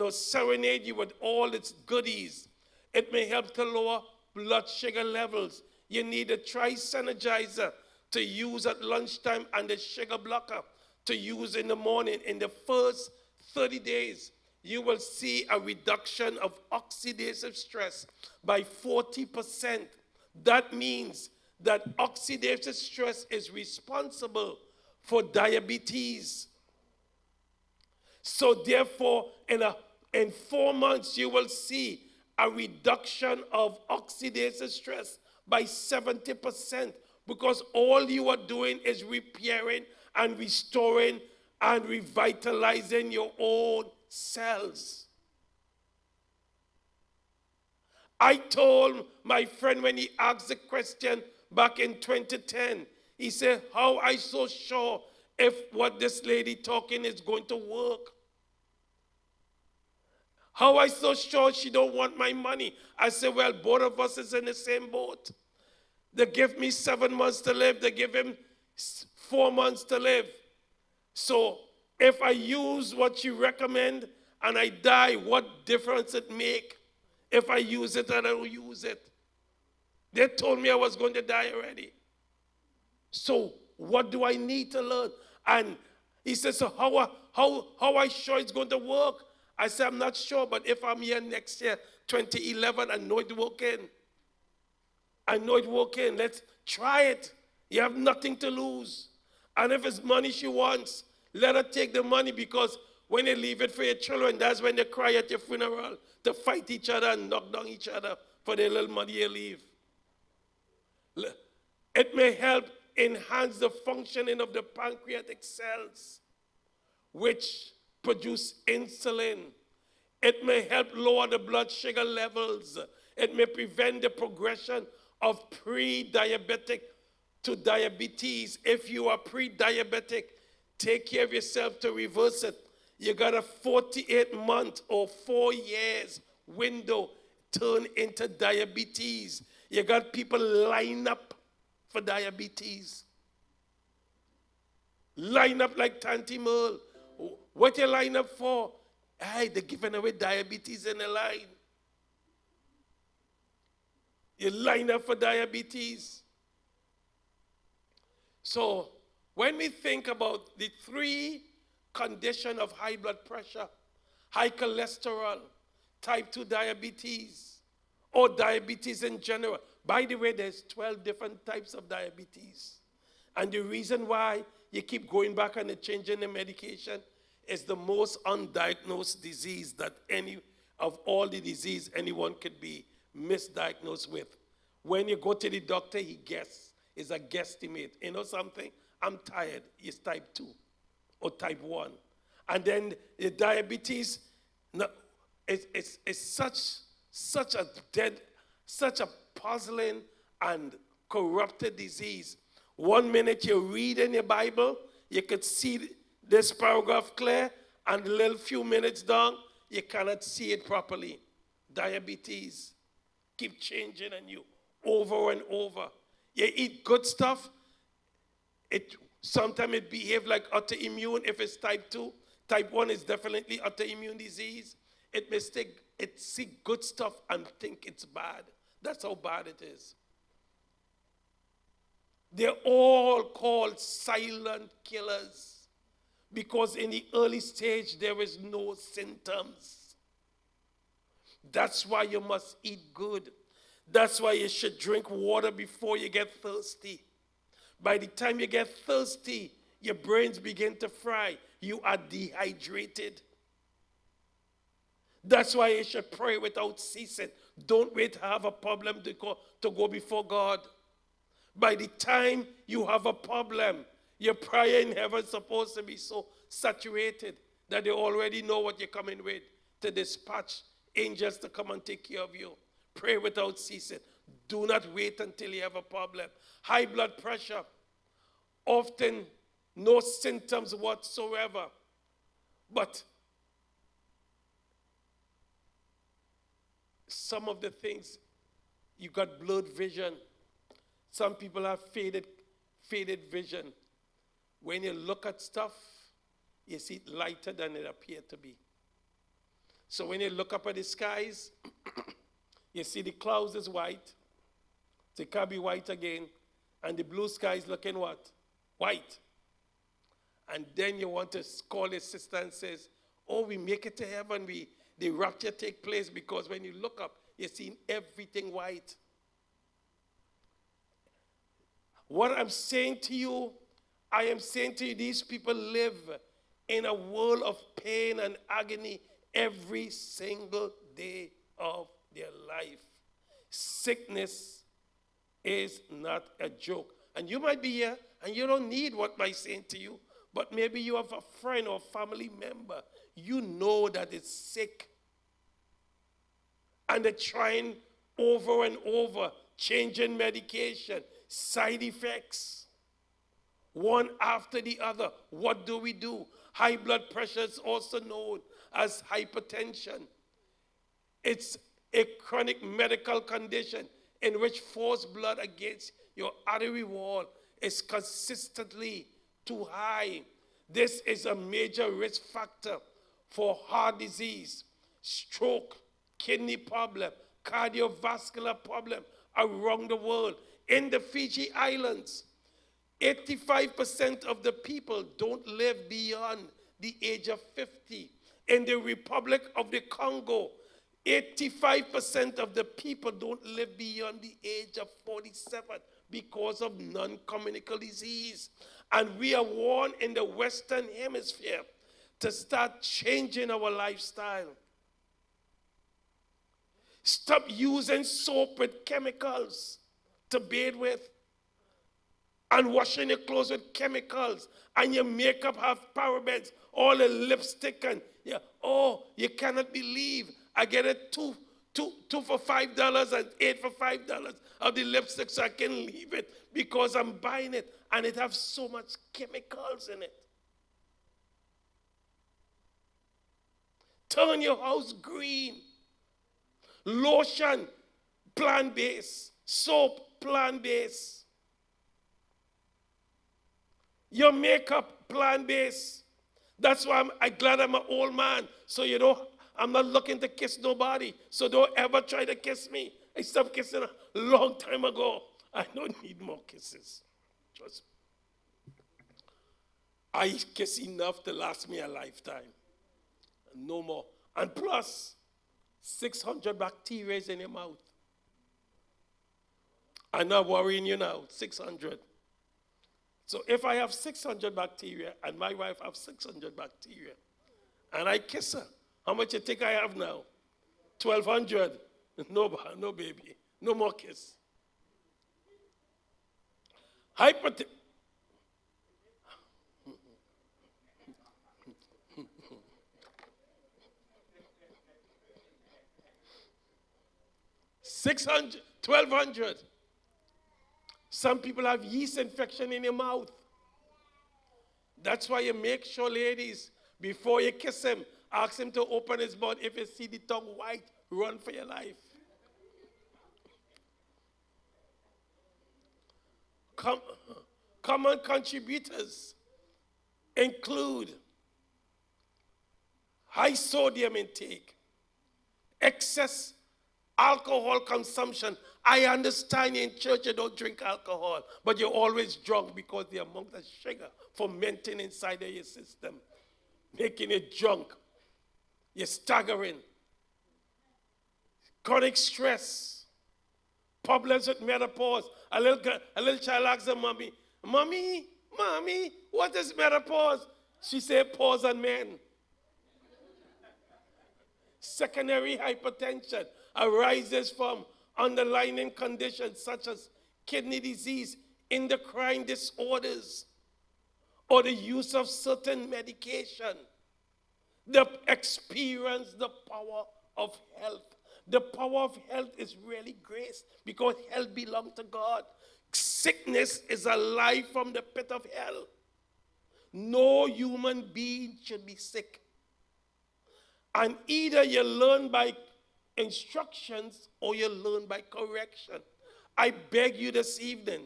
serenade you with all its goodies. It may help to lower blood sugar levels. You need a tri-synergizer to use at lunchtime and a sugar blocker to use in the morning. In the first 30 days, you will see a reduction of oxidative stress by 40%. That means that oxidative stress is responsible for diabetes. So therefore, in 4 months, you will see a reduction of oxidative stress by 70%, because all you are doing is repairing and restoring and revitalizing your own cells. I told my friend when he asked the question back in 2010, he said, how are I so sure if what this lady talking is going to work? How are I so sure she don't want my money? I said, well, both of us is in the same boat. They give me 7 months to live. They give him 4 months to live. So if I use what you recommend and I die, what difference it make if I use it and I don't use it? They told me I was going to die already. So what do I need to learn? And he said, so how are you sure it's going to work? I said, I'm not sure, but if I'm here next year, 2011, I know it working. I know it working. Let's try it. You have nothing to lose. And if it's money she wants, let her take the money, because when they leave it for your children, that's when they cry at your funeral to fight each other and knock down each other for their little money you leave. It may help enhance the functioning of the pancreatic cells, which produce insulin. It may help lower the blood sugar levels. It may prevent the progression of pre-diabetic to diabetes. If you are pre-diabetic, take care of yourself to reverse it. You got a 48-month or 4 years window turn into diabetes. You got people line up for diabetes. Line up like Tanti Merle. What you line up for? Hey, they're giving away diabetes in the line. You line up for diabetes. So when we think about the 3 conditions of high blood pressure, high cholesterol, type 2 diabetes, or diabetes in general. By the way, there's 12 different types of diabetes. And the reason why you keep going back and changing the medication is the most undiagnosed disease that any of all the disease anyone could be misdiagnosed with. When you go to the doctor, he guesses. It's a guesstimate. You know something? I'm tired. It's type 2 or type 1. And then the diabetes, it's such a puzzling and corrupted disease. 1 minute you read in your Bible, you could see this paragraph clear, and a little few minutes down, you cannot see it properly. Diabetes keep changing on you over and over. You eat good stuff, sometimes it behaves like autoimmune if it's type 2. Type 1 is definitely autoimmune disease. It see good stuff and think it's bad. That's how bad it is. They're all called silent killers because in the early stage there is no symptoms. That's why you must eat good. That's why you should drink water before you get thirsty. By the time you get thirsty, your brains begin to fry. You are dehydrated. That's why you should pray without ceasing. Don't wait to have a problem to go before God. By the time you have a problem, your prayer in heaven is supposed to be so saturated that they already know what you're coming with to dispatch angels to come and take care of you. Pray without ceasing. Do not wait until you have a problem. High blood pressure, often no symptoms whatsoever. But some of the things, you got blurred vision. Some people have faded vision. When you look at stuff, you see it lighter than it appeared to be. So when you look up at the skies, you see the clouds is white. They can't be white again. And the blue sky is looking what? White. And then you want to call your sister and says, oh, we make it to heaven. The rapture take place because when you look up, you're seeing everything white. What I'm saying to you, I am saying to you, these people live in a world of pain and agony every single day of their life. Sickness is not a joke. And you might be here and you don't need what I'm saying to you, but maybe you have a friend or family member. You know that it's sick. And they're trying over and over, changing medication, side effects, one after the other. What do? High blood pressure is also known as hypertension. It's a chronic medical condition in which forced blood against your artery wall is consistently too high. This is a major risk factor for heart disease, stroke, kidney problem, cardiovascular problem around the world. In the Fiji Islands, 85% of the people don't live beyond the age of 50. In the Republic of the Congo, 85% of the people don't live beyond the age of 47 because of non-communicable disease. And we are warned in the Western Hemisphere to start changing our lifestyle. Stop using soap with chemicals to bathe with, and washing your clothes with chemicals, and your makeup have parabens, all the lipstick, and yeah, oh, you cannot believe I get it two for $5 and 8 for $5 of the lipstick, so I can leave it because I'm buying it, and it has so much chemicals in it. Turn your house green. Lotion, plant-based. Soap, plant-based. Your makeup, plant-based. That's why I'm glad I'm an old man. So I'm not looking to kiss nobody. So don't ever try to kiss me. I stopped kissing a long time ago. I don't need more kisses. Trust me. I kiss enough to last me a lifetime. No more. And plus, 600 bacteria in your mouth. I'm not worrying you now, 600. So if I have 600 bacteria and my wife has 600 bacteria, and I kiss her, how much you think I have now? 1,200. No baby. No more kiss. Hypertension. 600, 1,200. Some people have yeast infection in their mouth. That's why you make sure, ladies, before you kiss him, ask him to open his mouth. If you see the tongue white, run for your life. Common contributors include high sodium intake, excess Alcohol consumption. I understand in church you don't drink alcohol, but you're always drunk because the amount of sugar fermenting inside of your system, making you drunk. You're staggering. Chronic stress. Problems with menopause. A little child asks her mommy, Mommy, what is menopause? She said, pause on men. Secondary hypertension arises from underlying conditions such as kidney disease, endocrine disorders, or the use of certain medication. The experience the power of health. The power of health is really grace because health belongs to God. Sickness is a lie from the pit of hell. No human being should be sick. And either you learn by instructions or you learn by correction. I beg you this evening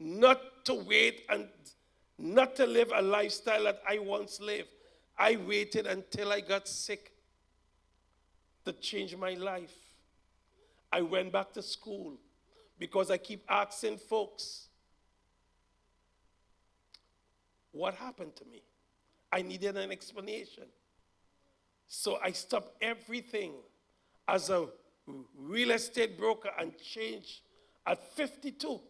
not to wait and not to live a lifestyle that I once lived. I waited until I got sick to change my life. I went back to school because I keep asking folks, what happened to me? I needed an explanation. So I stopped everything as a real estate broker and changed at 52.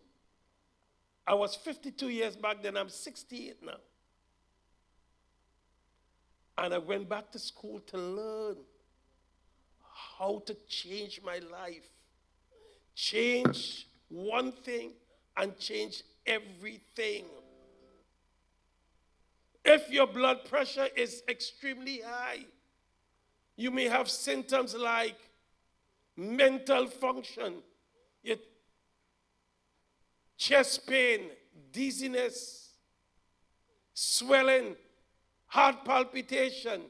I was 52 years back then, I'm 68 now. And I went back to school to learn how to change my life. Change one thing and change everything. If your blood pressure is extremely high, you may have symptoms like mental function, chest pain, dizziness, swelling, heart palpitation,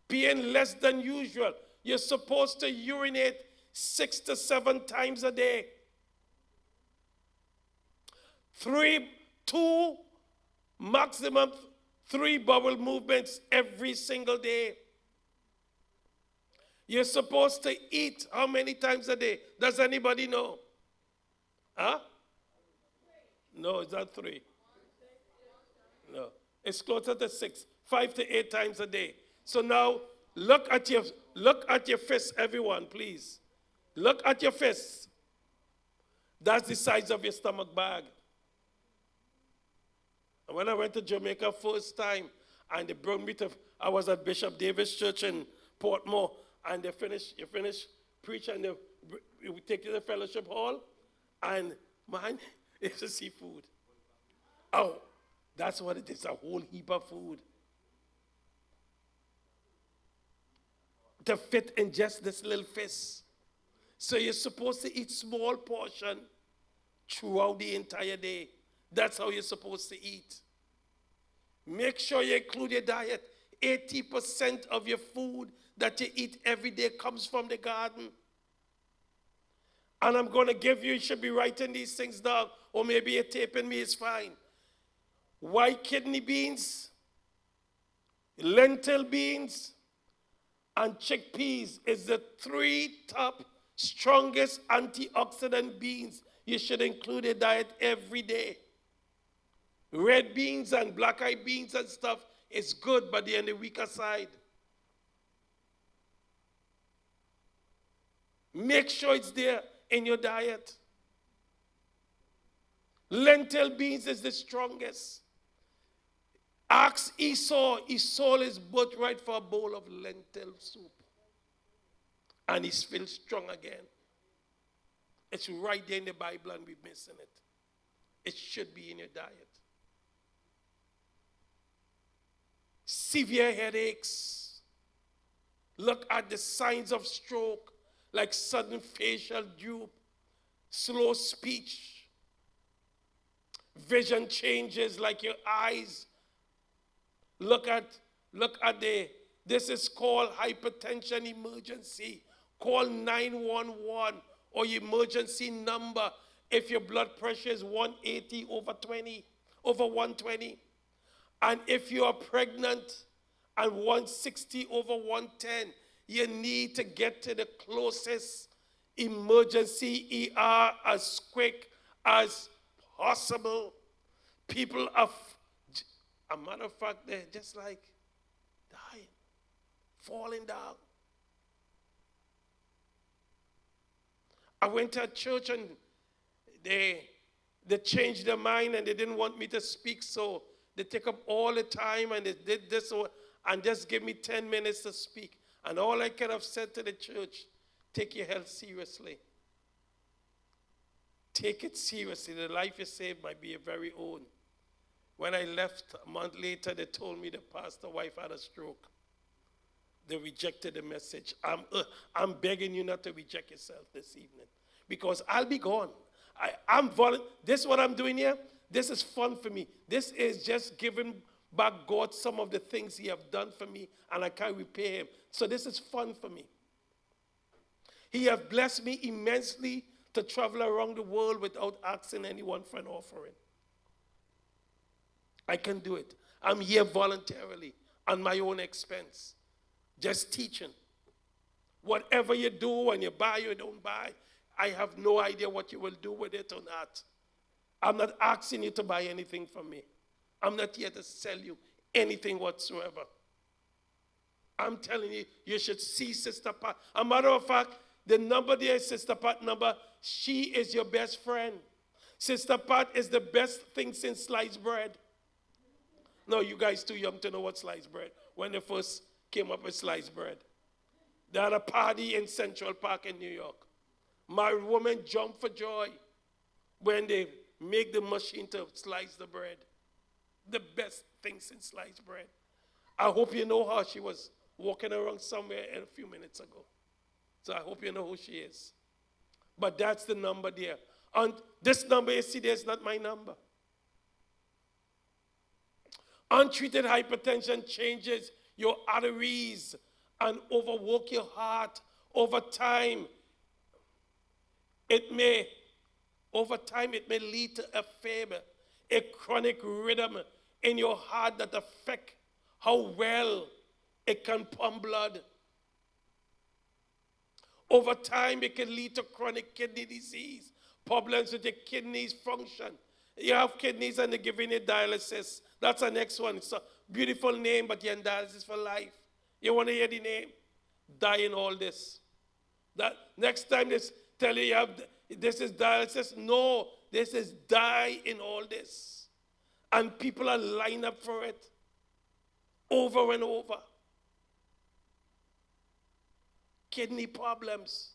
pain less than usual. You're supposed to urinate 6 to 7 times a day. 2, maximum 3 bowel movements every single day. You're supposed to eat how many times a day? Does anybody know? Huh? No, it's not 3. No, it's closer to 6, 5 to 8 times a day. So now look at your fist, everyone, please. Look at your fist. That's the size of your stomach bag. And when I went to Jamaica first time, and they brought me to, I was at Bishop Davis Church in Portmore, and you finish preaching, and they take you to the fellowship hall, and man, it's a seafood. Oh, that's what it is, a whole heap of food. To fit in just this little fist. So you're supposed to eat small portion throughout the entire day. That's how you're supposed to eat. Make sure you include your diet. 80% of your food that you eat every day comes from the garden. And I'm going to give you should be writing these things down, or maybe you're taping me, it's fine. White kidney beans, lentil beans, and chickpeas is the 3 top strongest antioxidant beans you should include in your diet every day. Red beans and black-eyed beans and stuff is good, but they're on the weaker side. Make sure it's there in your diet. Lentil beans is the strongest. Ask Esau. He sold his birthright for a bowl of lentil soup. And he's still strong again. It's right there in the Bible and we're missing it. It should be in your diet. Severe headaches. Look at the signs of stroke, like sudden facial droop, slow speech, vision changes like your eyes. Look at this is called hypertension emergency. Call 911 or emergency number if your blood pressure is 180 over 120. And if you are pregnant and 160 over 110, you need to get to the closest emergency ER as quick as possible. People are, a matter of fact, they're just like dying, falling down. I went to a church and they changed their mind and they didn't want me to speak, so they take up all the time and they did this and just give me 10 minutes to speak. And all I could have said to the church, take your health seriously. Take it seriously. The life you save might be your very own. When I left a month later, they told me the pastor's wife had a stroke. They rejected the message. I'm begging you not to reject yourself this evening, because I'll be gone. This is what I'm doing here. This is fun for me. This is just giving back God some of the things he have done for me, and I can't repay him. So this is fun for me. He has blessed me immensely to travel around the world without asking anyone for an offering. I can do it. I'm here voluntarily on my own expense, just teaching. Whatever you do, when you buy or don't buy, I have no idea what you will do with it or not. I'm not asking you to buy anything from me. I'm not here to sell you anything whatsoever. I'm telling you, you should see Sister Pat. A matter of fact, the number there is Sister Pat number. She is your best friend. Sister Pat is the best thing since sliced bread. No, you guys too young to know what sliced bread. When they first came up with sliced bread. They had a party in Central Park in New York. My woman jumped for joy when they make the machine to slice the bread. The best thing since sliced bread. I hope you know her. She was walking around somewhere a few minutes ago. So I hope you know who she is. But that's the number there. And this number you see there is not my number. Untreated hypertension changes your arteries and overwork your heart. Over time, it may lead to a fever, a chronic rhythm in your heart that affect how well it can pump blood. Over time, it can lead to chronic kidney disease, problems with your kidneys function. You have kidneys and they're giving you dialysis. That's the next one. It's a beautiful name, but you're in dialysis for life. You want to hear the name? Die in all this. That next time they tell you this is dialysis, no, this is die in all this. And people are lined up for it over and over. Kidney problems.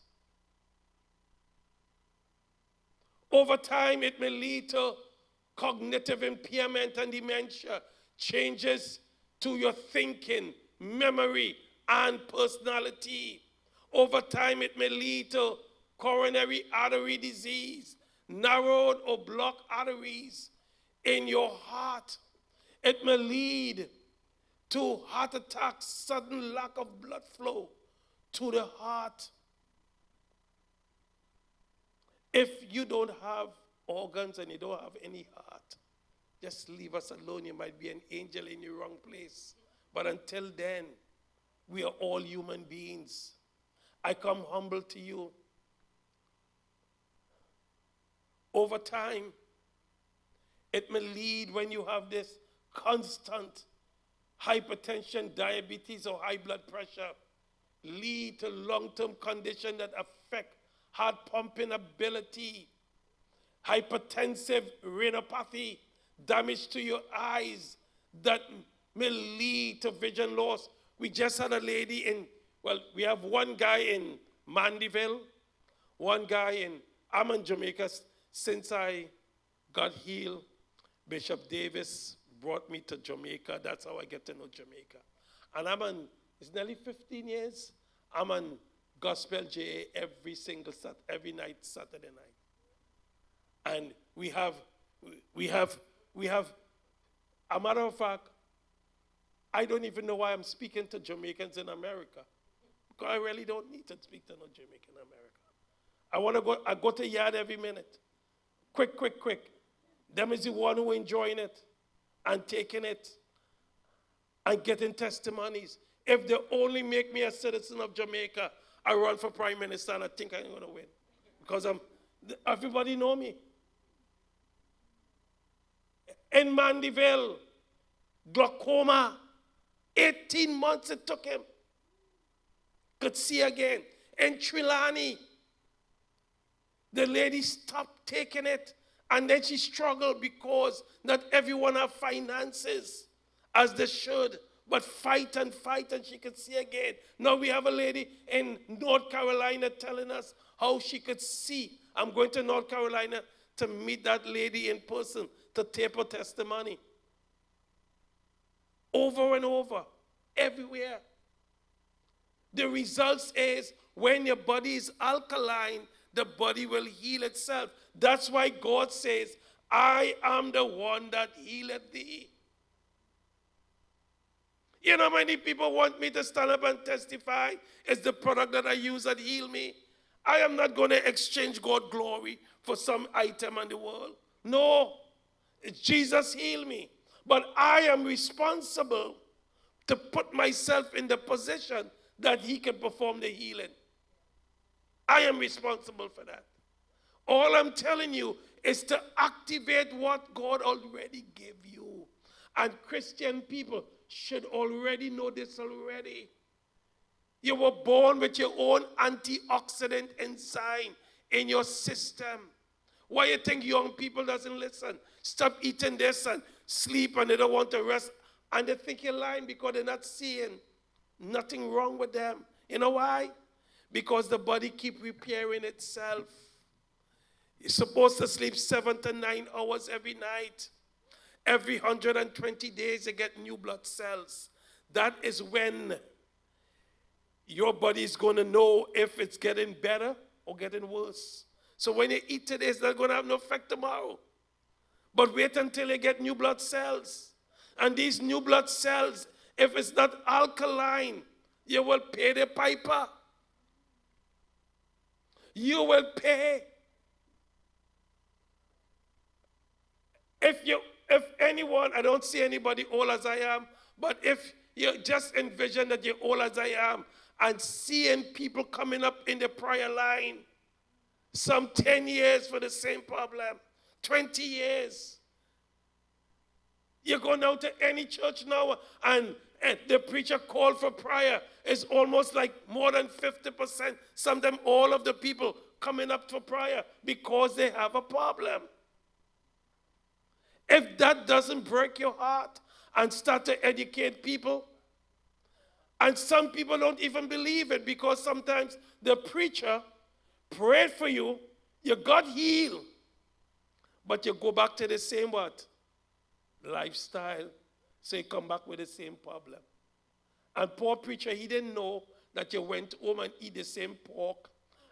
Over time, it may lead to cognitive impairment and dementia, changes to your thinking, memory, and personality. Over time, it may lead to coronary artery disease, narrowed or blocked arteries in your heart. It may lead to heart attacks, sudden lack of blood flow to the heart. If you don't have organs and you don't have any heart, just leave us alone. You might be an angel in your wrong place. But until then, we are all human beings. I come humble to you. Over time, it may lead, when you have this constant hypertension, diabetes, or high blood pressure, lead to long-term conditions that affect heart pumping ability, hypertensive retinopathy, damage to your eyes that may lead to vision loss. We just had a lady we have one guy in Mandeville, one guy I'm in Jamaica since I got healed. Bishop Davis brought me to Jamaica. That's how I get to know Jamaica. And it's nearly 15 years. I'm on Gospel JA every night, Saturday night. And we have, a matter of fact, I don't even know why I'm speaking to Jamaicans in America. Because I really don't need to speak to no Jamaican in America. I go to yard every minute. Quick. Them is the one who enjoying it and taking it and getting testimonies. If they only make me a citizen of Jamaica, I run for prime minister and I think I'm going to win. Because everybody know me. In Mandeville, glaucoma, 18 months it took him. Could see again. In Trelawney, the lady stopped taking it. And then she struggled because not everyone have finances as they should. But fight and she could see again. Now we have a lady in North Carolina telling us how she could see. I'm going to North Carolina to meet that lady in person to tape her testimony. Over and over, everywhere. The results is when your body is alkaline, the body will heal itself. That's why God says, I am the one that healeth thee. You know, many people want me to stand up and testify. It's the product that I use that heal me. I am not going to exchange God's glory for some item in the world. No, Jesus healed me. But I am responsible to put myself in the position that he can perform the healing. I am responsible for that. All I'm telling you is to activate what God already gave you. And Christian people should already know this already. You were born with your own antioxidant enzyme in your system. Why you think young people doesn't listen? Stop eating this and sleep and they don't want to rest. And they think you're lying because they're not seeing nothing wrong with them. You know why? Because the body keep repairing itself. You're supposed to sleep 7 to 9 hours every night. Every 120 days you get new blood cells. That is when your body is going to know if it's getting better or getting worse. So when you eat today, it's not going to have no effect tomorrow. But wait until you get new blood cells. And these new blood cells, if it's not alkaline, you will pay the piper. You will pay. If anyone, I don't see anybody old as I am, but if you just envision that you're old as I am and seeing people coming up in the prayer line, some 10 years for the same problem, 20 years. You go now to any church now and the preacher called for prayer. It's almost like more than 50%, sometimes all of the people coming up for prayer because they have a problem. If that doesn't break your heart and start to educate people, and some people don't even believe it because sometimes the preacher prayed for you, you got healed, but you go back to the same what? Lifestyle. So you come back with the same problem. And poor preacher, he didn't know that you went home and eat the same pork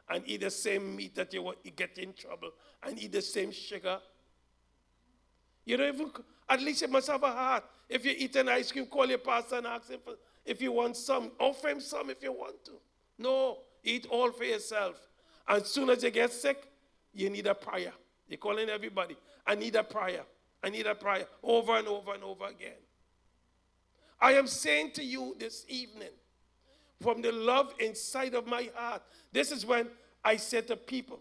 and eat the same meat that you get in trouble and eat the same sugar. You don't even, at least you must have a heart. If you eat an ice cream, call your pastor and ask him if you want some. Offer him some if you want to. No, eat all for yourself. And as soon as you get sick, you need a prayer. You're calling everybody. I need a prayer. I need a prayer. Over and over and over again. I am saying to you this evening, from the love inside of my heart, this is when I say to people,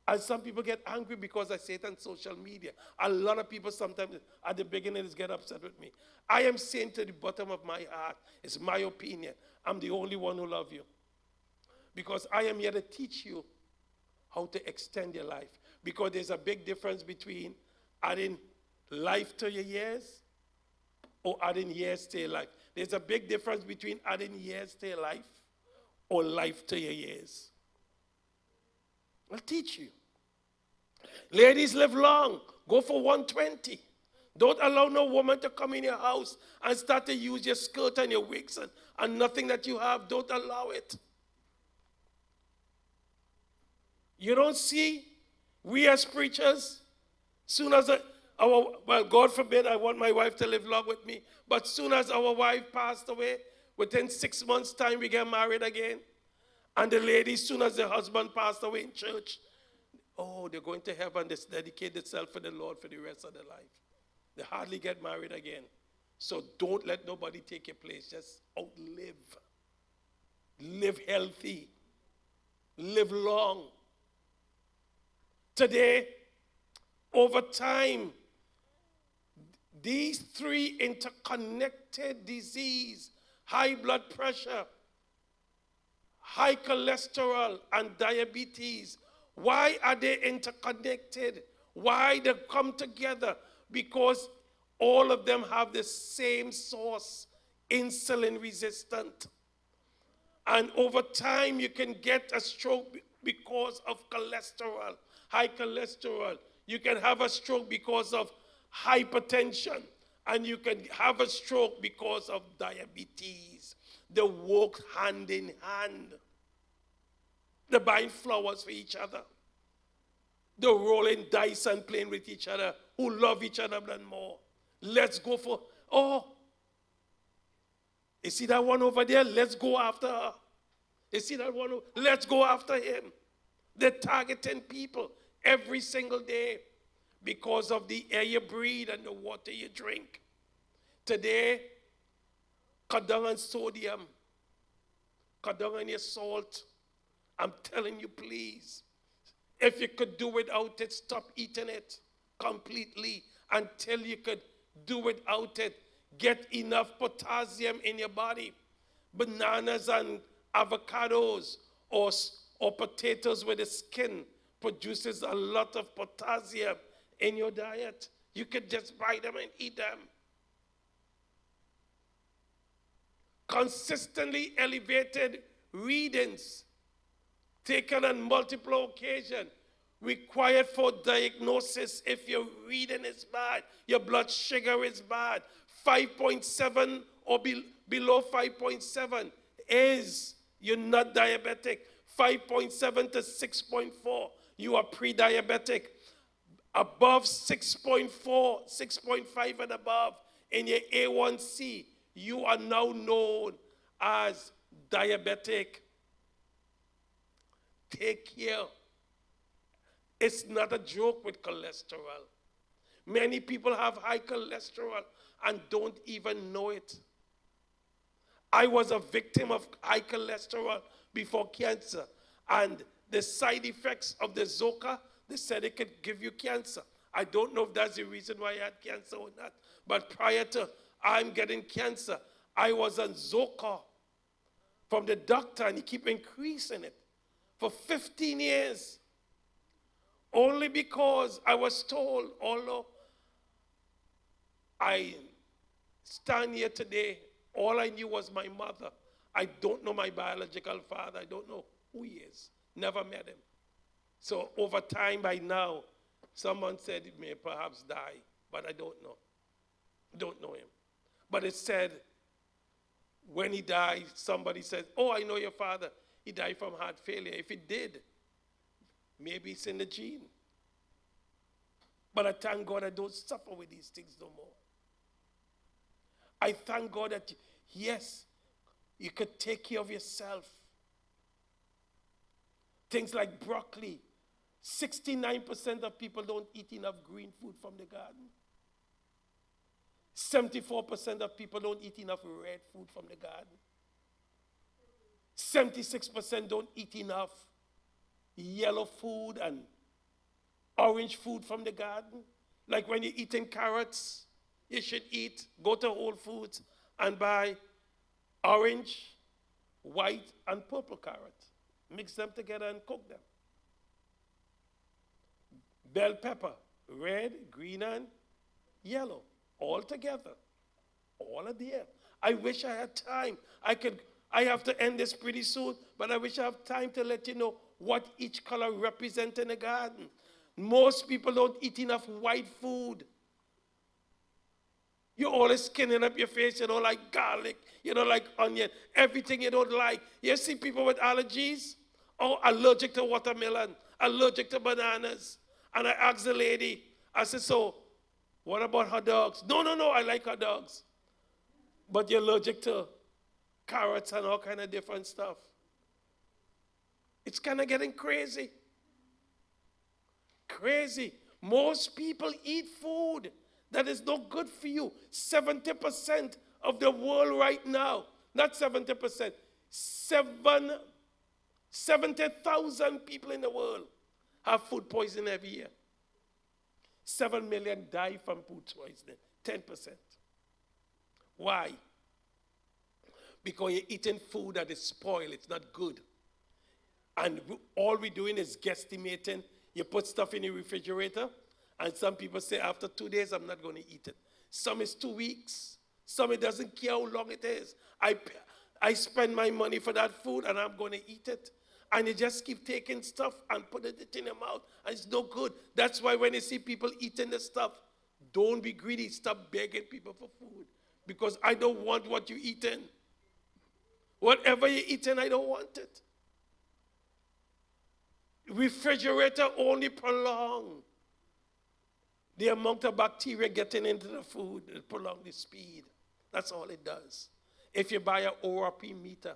and some people get angry because I say it on social media. A lot of people sometimes at the beginning get upset with me. I am saying to the bottom of my heart, it's my opinion, I'm the only one who loves you. Because I am here to teach you how to extend your life. Because there's a big difference between adding life to your years or adding years to your life. There's a big difference between adding years to your life or life to your years. I'll teach you. Ladies, live long. Go for 120. Don't allow no woman to come in your house and start to use your skirt and your wigs and nothing that you have. Don't allow it. You don't see, we as preachers, soon as well, God forbid I want my wife to live long with me, but soon as our wife passed away, within 6 months' time we get married again. And the lady, soon as the husband passed away in church, oh, they're going to heaven, they dedicate themselves for the Lord for the rest of their life. They hardly get married again. So don't let nobody take your place. Just outlive. Live healthy. live long. Today, over time, these three interconnected disease, high blood pressure, high cholesterol, and diabetes, why are they interconnected? Why they come together? Because all of them have the same source, insulin resistant. And over time, you can get a stroke because of cholesterol, high cholesterol. You can have a stroke because of hypertension. And you can have a stroke because of diabetes. They walk hand in hand. They're buying flowers for each other. They're rolling dice and playing with each other, who love each other than more. Let's go for, oh, you see that one over there? Let's go after her. You see that one? Let's go after him. They're targeting people every single day because of the air you breathe and the water you drink. Today, cut down on sodium, cut down on your salt. I'm telling you, please. If you could do without it, stop eating it completely until you could do without it. Get enough potassium in your body. Bananas and avocados or potatoes with the skin produces a lot of potassium in your diet. You could just buy them and eat them. Consistently elevated readings taken on multiple occasions, required for diagnosis if your reading is bad, your blood sugar is bad. 5.7 or below 5.7 is you're not diabetic. 5.7 to 6.4, you are pre-diabetic. Above 6.4, 6.5 and above in your A1C, you are now known as diabetic. Take care. It's not a joke with cholesterol. Many people have high cholesterol and don't even know it. I was a victim of high cholesterol before cancer, and the side effects of the Zoka, they said it could give you cancer. I don't know if that's the reason why I had cancer or not, but prior to I'm getting cancer, I was on Zoka from the doctor, and he keep increasing it for 15 years. Only because I was told, although I stand here today, all I knew was my mother. I don't know my biological father. I don't know who he is. Never met him. So over time, by now, someone said he may perhaps die, but I don't know. Don't know him. But it said, when he died, somebody said, oh, I know your father. He died from heart failure. If he did, maybe it's in the gene. But I thank God I don't suffer with these things no more. I thank God that, yes, you could take care of yourself. Things like broccoli. 69% of people don't eat enough green food from the garden. 74% of people don't eat enough red food from the garden. 76% don't eat enough yellow food and orange food from the garden. Like when you're eating carrots, you should go to Whole Foods and buy orange, white, and purple carrot. Mix them together and cook them. Bell pepper, red, green, and yellow, all together. All are there. I wish I had time. I have to end this pretty soon, but I wish I have time to let you know what each color represents in a garden. Most people don't eat enough white food. You're always skinning up your face. You don't like garlic. You don't like onion. Everything you don't like. You see people with allergies? Oh, allergic to watermelon, allergic to bananas. And I asked the lady, I said, so what about hot dogs? No, I like hot dogs. But you're allergic to carrots and all kind of different stuff. It's kind of getting crazy. Crazy. Most people eat food that is not good for you. 70% of the world right now, not 70%, 70,000 people in the world have food poisoning every year. 7 million die from food poisoning, 10%. Why? Because you're eating food that is spoiled, it's not good. And all we're doing is guesstimating. You put stuff in the refrigerator, and some people say, after 2 days, I'm not going to eat it. Some is 2 weeks. Some it doesn't care how long it is. I spend my money for that food, and I'm going to eat it. And you just keep taking stuff and putting it in your mouth, and it's no good. That's why when you see people eating the stuff, don't be greedy. Stop begging people for food. Because I don't want what you're eating. Whatever you're eating, I don't want it. Refrigerator only prolong the amount of bacteria getting into the food. It prolong the speed. That's all it does. If you buy an ORP meter,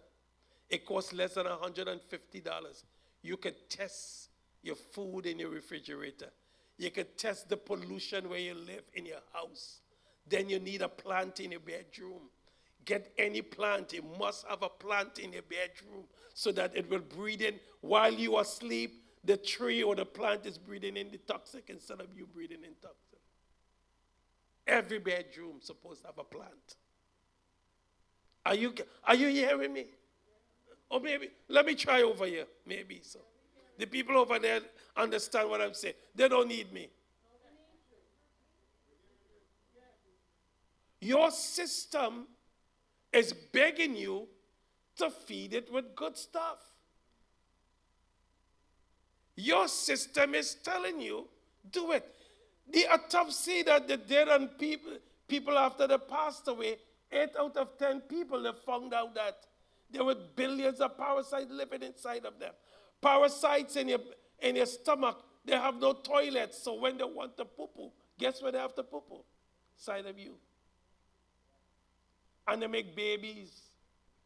it costs less than $150. You could test your food in your refrigerator. You could test the pollution where you live in your house. Then you need a plant in your bedroom. Get any plant. You must have a plant in your bedroom so that it will breathe in while you are asleep. The tree or the plant is breathing in the toxic instead of you breathing in toxic. Every bedroom is supposed to have a plant. Are you hearing me? Or maybe, let me try over here. Maybe so. The people over there understand what I'm saying. They don't need me. Your system is begging you to feed it with good stuff. Your system is telling you, do it. The autopsy that they did on people after they passed away, 8 out of 10 people, they found out that there were billions of parasites living inside of them. Parasites in your stomach, they have no toilets, so when they want to poo-poo, guess where they have to poo-poo? Inside of you. And they make babies.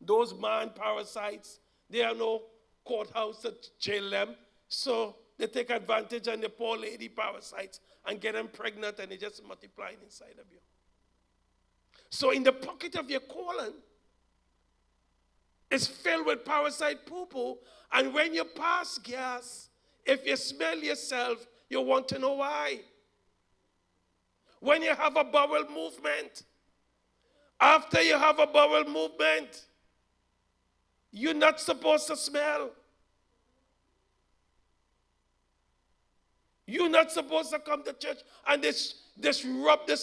Those man parasites, they have no courthouse to jail them. So they take advantage of the poor lady parasites and get them pregnant, and they just multiplying inside of you. So in the pocket of your colon, it's filled with parasite poo-poo, and when you pass gas, if you smell yourself, you want to know why. When you have a bowel movement, after you have a bowel movement, you're not supposed to smell. You're not supposed to come to church and just rub the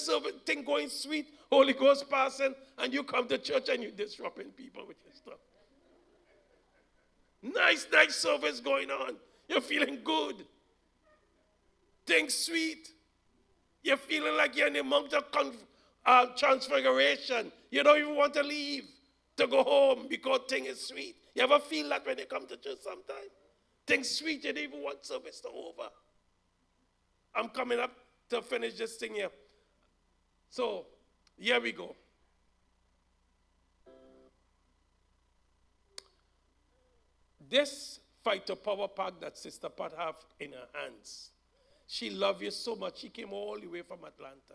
thing going sweet, Holy Ghost passing, and you come to church and you're disrupting people with your stuff. Nice service going on. You're feeling good. Things sweet. You're feeling like you're in the mount of transfiguration. You don't even want to leave to go home because things is sweet. You ever feel that when you come to church sometime? Things sweet, you don't even want service to over. I'm coming up to finish this thing here. So, here we go. This fighter power pack that Sister Pat have in her hands, she loves you so much, she came all the way from Atlanta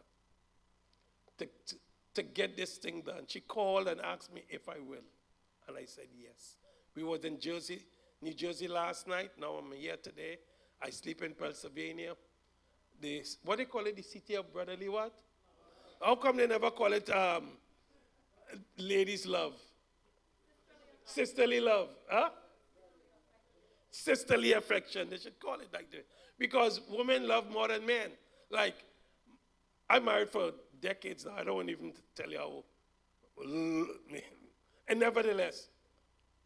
to get this thing done. She called and asked me if I will, and I said yes. We was in New Jersey last night. Now I'm here today. I sleep in Pennsylvania. What do they call it? The city of brotherly what? How come they never call it ladies' love? Sisterly love. Huh? Sisterly affection. They should call it like that. Because women love more than men. Like, I'm married for decades now. I don't want even to tell you how. And nevertheless,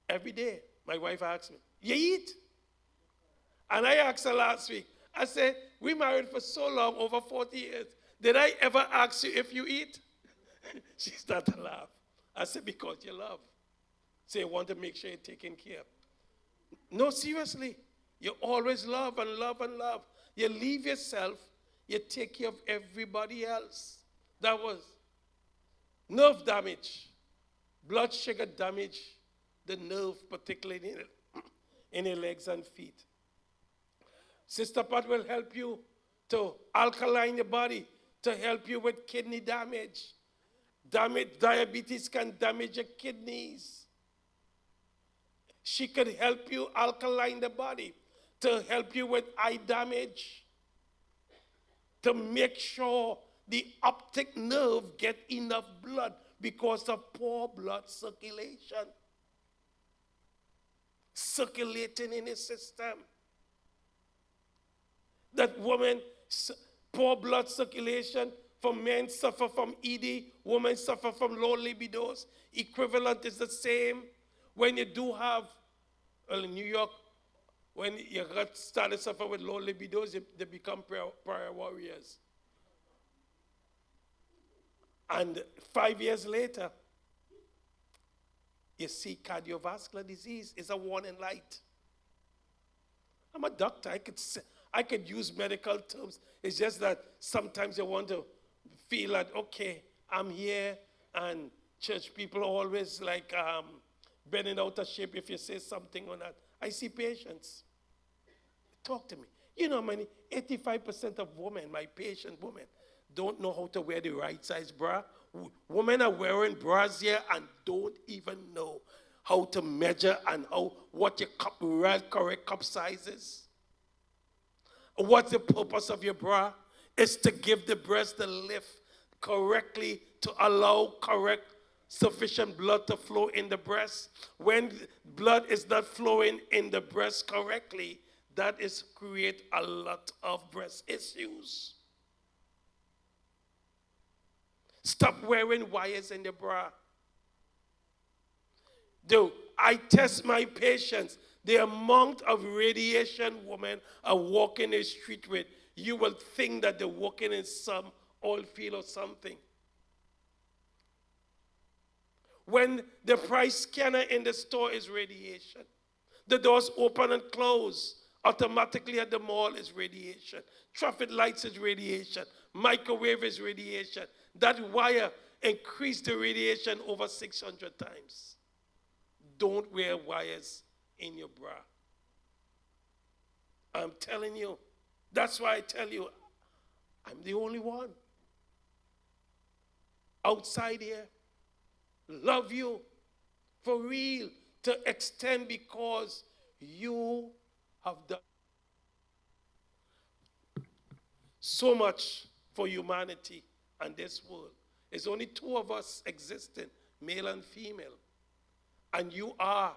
every day, my wife asks me, you eat? And I asked her last week, I said, we married for so long, over 40 years. Did I ever ask you if you eat? She started to laugh. I said, because you love. So you want to make sure you're taken care of. No, seriously. You always love and love and love. You leave yourself, you take care of everybody else. That was nerve damage, blood sugar damage, the nerve, particularly in your legs and feet. Sister Pat will help you to alkaline your body, to help you with kidney damage. Diabetes can damage your kidneys. She could help you alkaline the body, to help you with eye damage, to make sure the optic nerve get enough blood because of poor blood circulation. Circulating in his system. That woman, poor blood circulation, for men suffer from ED, women suffer from low libidos. Equivalent is the same. When you do have, well, in New York, when you got started to suffer with low libidos, they become prayer warriors. And 5 years later, you see cardiovascular disease is a warning light. I'm a doctor. I could use medical terms. It's just that sometimes you want to feel that, okay, I'm here, and church people always like bending out of shape if you say something or not. I see patients. Talk to me. You know how many? 85% of women, my patient women, don't know how to wear the right size bra. Women are wearing bras here and don't even know how to measure and what your correct cup size is. What's the purpose of your bra? It's to give the breast the lift correctly, to allow correct, sufficient blood to flow in the breast. When blood is not flowing in the breast correctly, that is create a lot of breast issues. Stop wearing wires in the bra. I test my patients. The amount of radiation women are walking the street with, you will think that they're walking in some oil field or something. When the price scanner in the store is radiation, the doors open and close automatically at the mall is radiation. Traffic lights is radiation. Microwave is radiation. That wire increased the radiation over 600 times. Don't wear wires in your bra. I'm telling you. That's why I tell you, I'm the only one. Outside here, love you for real, to extend, because you have done so much for humanity and this world. There's only two of us existing, male and female. And you are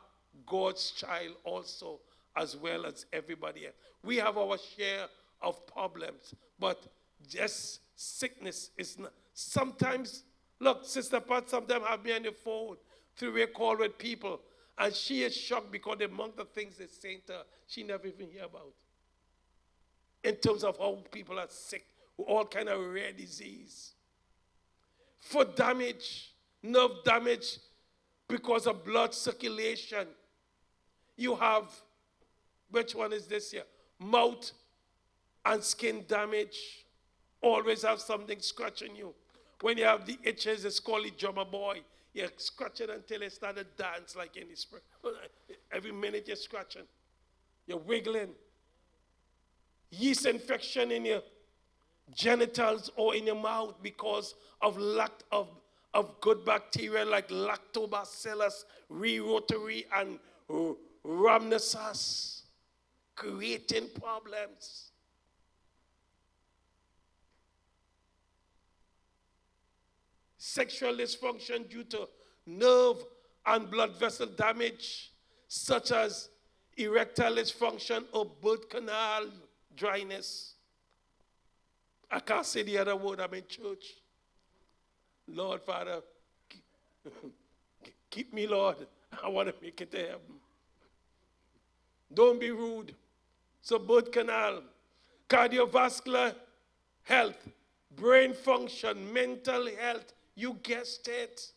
God's child also, as well as everybody else. We have our share of problems, but just sickness is not. Sometimes, look, Sister Pat sometimes have me on the phone, three-way call with people, and she is shocked because among the things they say to her, she never even hear about. In terms of how people are sick with all kind of rare disease. Foot damage, nerve damage, because of blood circulation. You have, which one is this here? Mouth and skin damage. Always have something scratching you. When you have the itches, it's called the drummer boy. You scratch it until it starts to dance like in the spring. Every minute you're scratching. You're wiggling. Yeast infection in your genitals or in your mouth because of lack of good bacteria like lactobacillus rotary and rhamnosus, creating problems. Sexual dysfunction due to nerve and blood vessel damage, such as erectile dysfunction or birth canal dryness. I can't say the other word, I'm in church. Lord, Father, keep me, Lord. I want to make it to heaven. Don't be rude. So birth canal, cardiovascular health, brain function, mental health, you guessed it.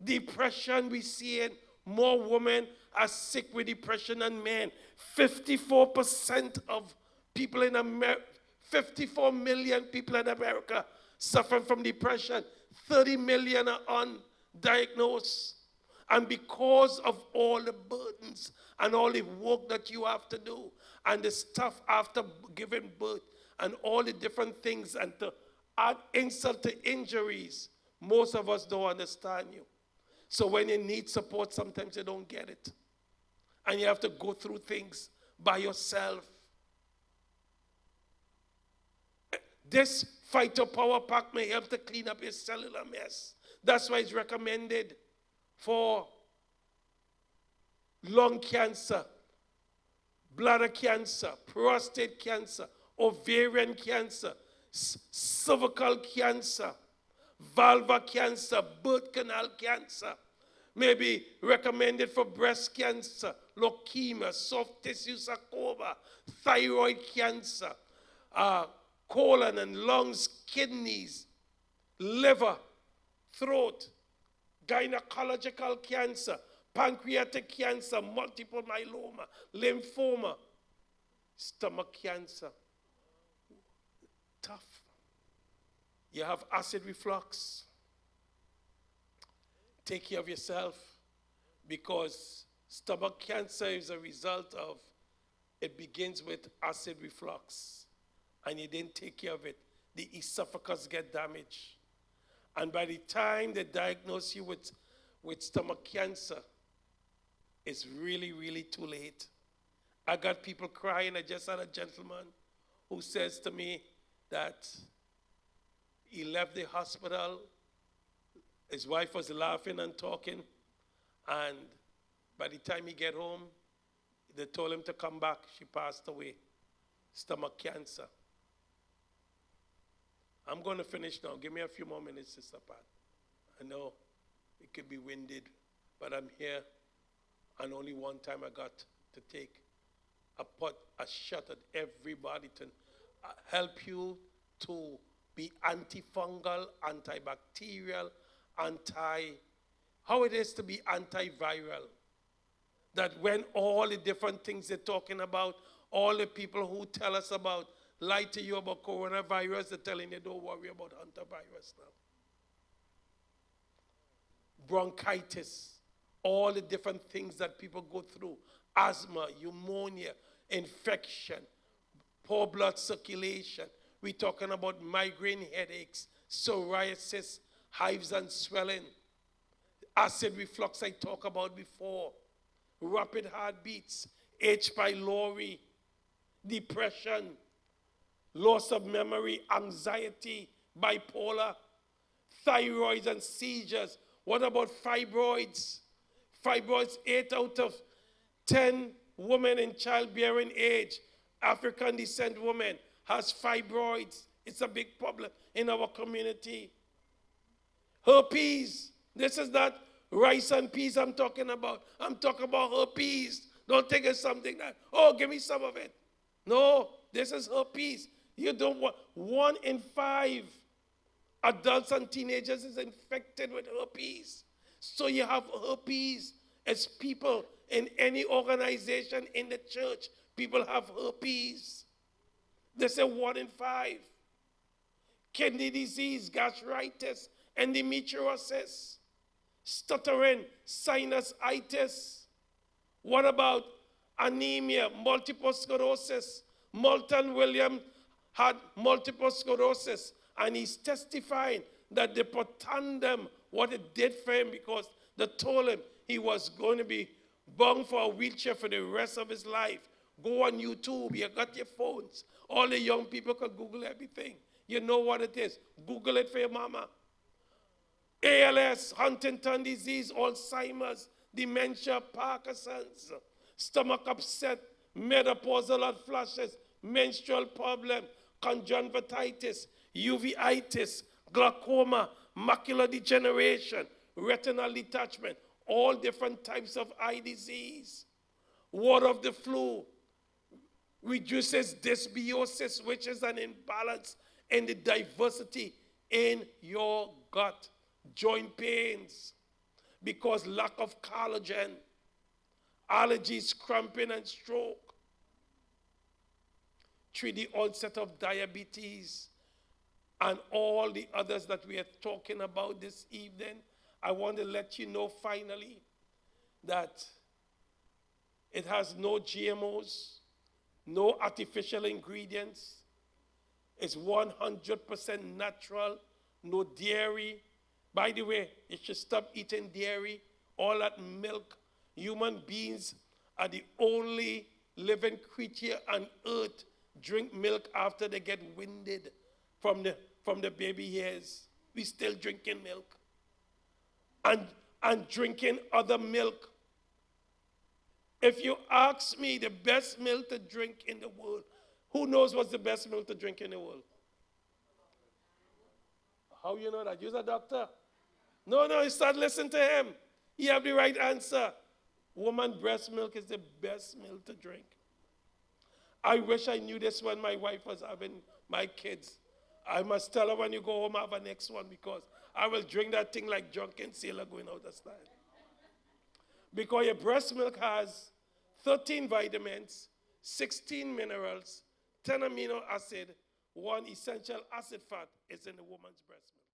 Depression, we see it. More women are sick with depression than men. 54% of people in America, 54 million people in America suffering from depression. 30 million are undiagnosed. And because of all the burdens and all the work that you have to do and the stuff after giving birth and all the different things, and to add insult to injuries, most of us don't understand you. So when you need support, sometimes you don't get it. And you have to go through things by yourself. This Fighter Power Pack may help to clean up your cellular mess. That's why it's recommended for lung cancer, bladder cancer, prostate cancer, ovarian cancer, cervical cancer, vulvar cancer, birth canal cancer. May be recommended for breast cancer, leukemia, soft tissue sarcoma, thyroid cancer, colon and lungs, kidneys, liver, throat, gynecological cancer, pancreatic cancer, multiple myeloma, lymphoma, stomach cancer. Tough. You have acid reflux. Take care of yourself, because stomach cancer is a result of, it begins with acid reflux, and you didn't take care of it. The esophagus get damaged. And by the time they diagnose you with stomach cancer, it's really, really too late. I got people crying. I just had a gentleman who says to me that he left the hospital. His wife was laughing and talking, and by the time he get home, they told him to come back. She passed away, stomach cancer. I'm going to finish now. Give me a few more minutes, Sister Pat. I know it could be winded, but I'm here, and only one time I got to take a shot at everybody to help you to be antifungal, antibacterial, how it is to be antiviral. That when all the different things they're talking about, all the people who tell us about, lie to you about coronavirus, they're telling you don't worry about hantavirus now. Bronchitis, all the different things that people go through, asthma, pneumonia, infection, poor blood circulation. We're talking about migraine headaches, psoriasis, hives and swelling, acid reflux I talked about before, rapid heartbeats, H. pylori, depression, loss of memory, anxiety, bipolar, thyroids and seizures. What about fibroids? Fibroids, 8 out of 10 women in childbearing age, African descent women, has fibroids. It's a big problem in our community. Herpes. This is not rice and peas I'm talking about. I'm talking about herpes. Don't think it's something that, oh, give me some of it. No, this is herpes. You don't want, 1 in 5 adults and teenagers is infected with herpes. So you have herpes as people in any organization in the church. People have herpes. They say 1 in 5. Kidney disease, gastritis, endometriosis, stuttering, sinusitis. What about anemia, multiple sclerosis? Moulton Williams had multiple sclerosis, and he's testifying that they put them what it did for him, because they told him he was going to be bound for a wheelchair for the rest of his life. Go on YouTube, you got your phones. All the young people can Google everything. You know what it is. Google it for your mama. ALS, Huntington disease, Alzheimer's, dementia, Parkinson's, stomach upset, menopausal hot flashes, menstrual problem, conjunctivitis, uveitis, glaucoma, macular degeneration, retinal detachment, all different types of eye disease. Ward of the flu reduces dysbiosis, which is an imbalance in the diversity in your gut. Joint pains because lack of collagen, allergies, cramping, and stroke. 3D onset of diabetes, and all the others that we are talking about this evening. I want to let you know finally that it has no GMOs, no artificial ingredients. It's 100% natural, no dairy, By the way, you should stop eating dairy, all that milk. Human beings are the only living creature on earth drink milk after they get winded from the baby years. We still drinking milk. And drinking other milk. If you ask me the best milk to drink in the world, who knows what's the best milk to drink in the world? How you know that? You're a doctor. No, you start listening to him. He have the right answer. Woman breast milk is the best milk to drink. I wish I knew this when my wife was having my kids. I must tell her when you go home, have a next one, because I will drink that thing like drunken sailor going out of style. Because your breast milk has 13 vitamins, 16 minerals, 10 amino acid, 1 essential acid fat is in the woman's breast milk.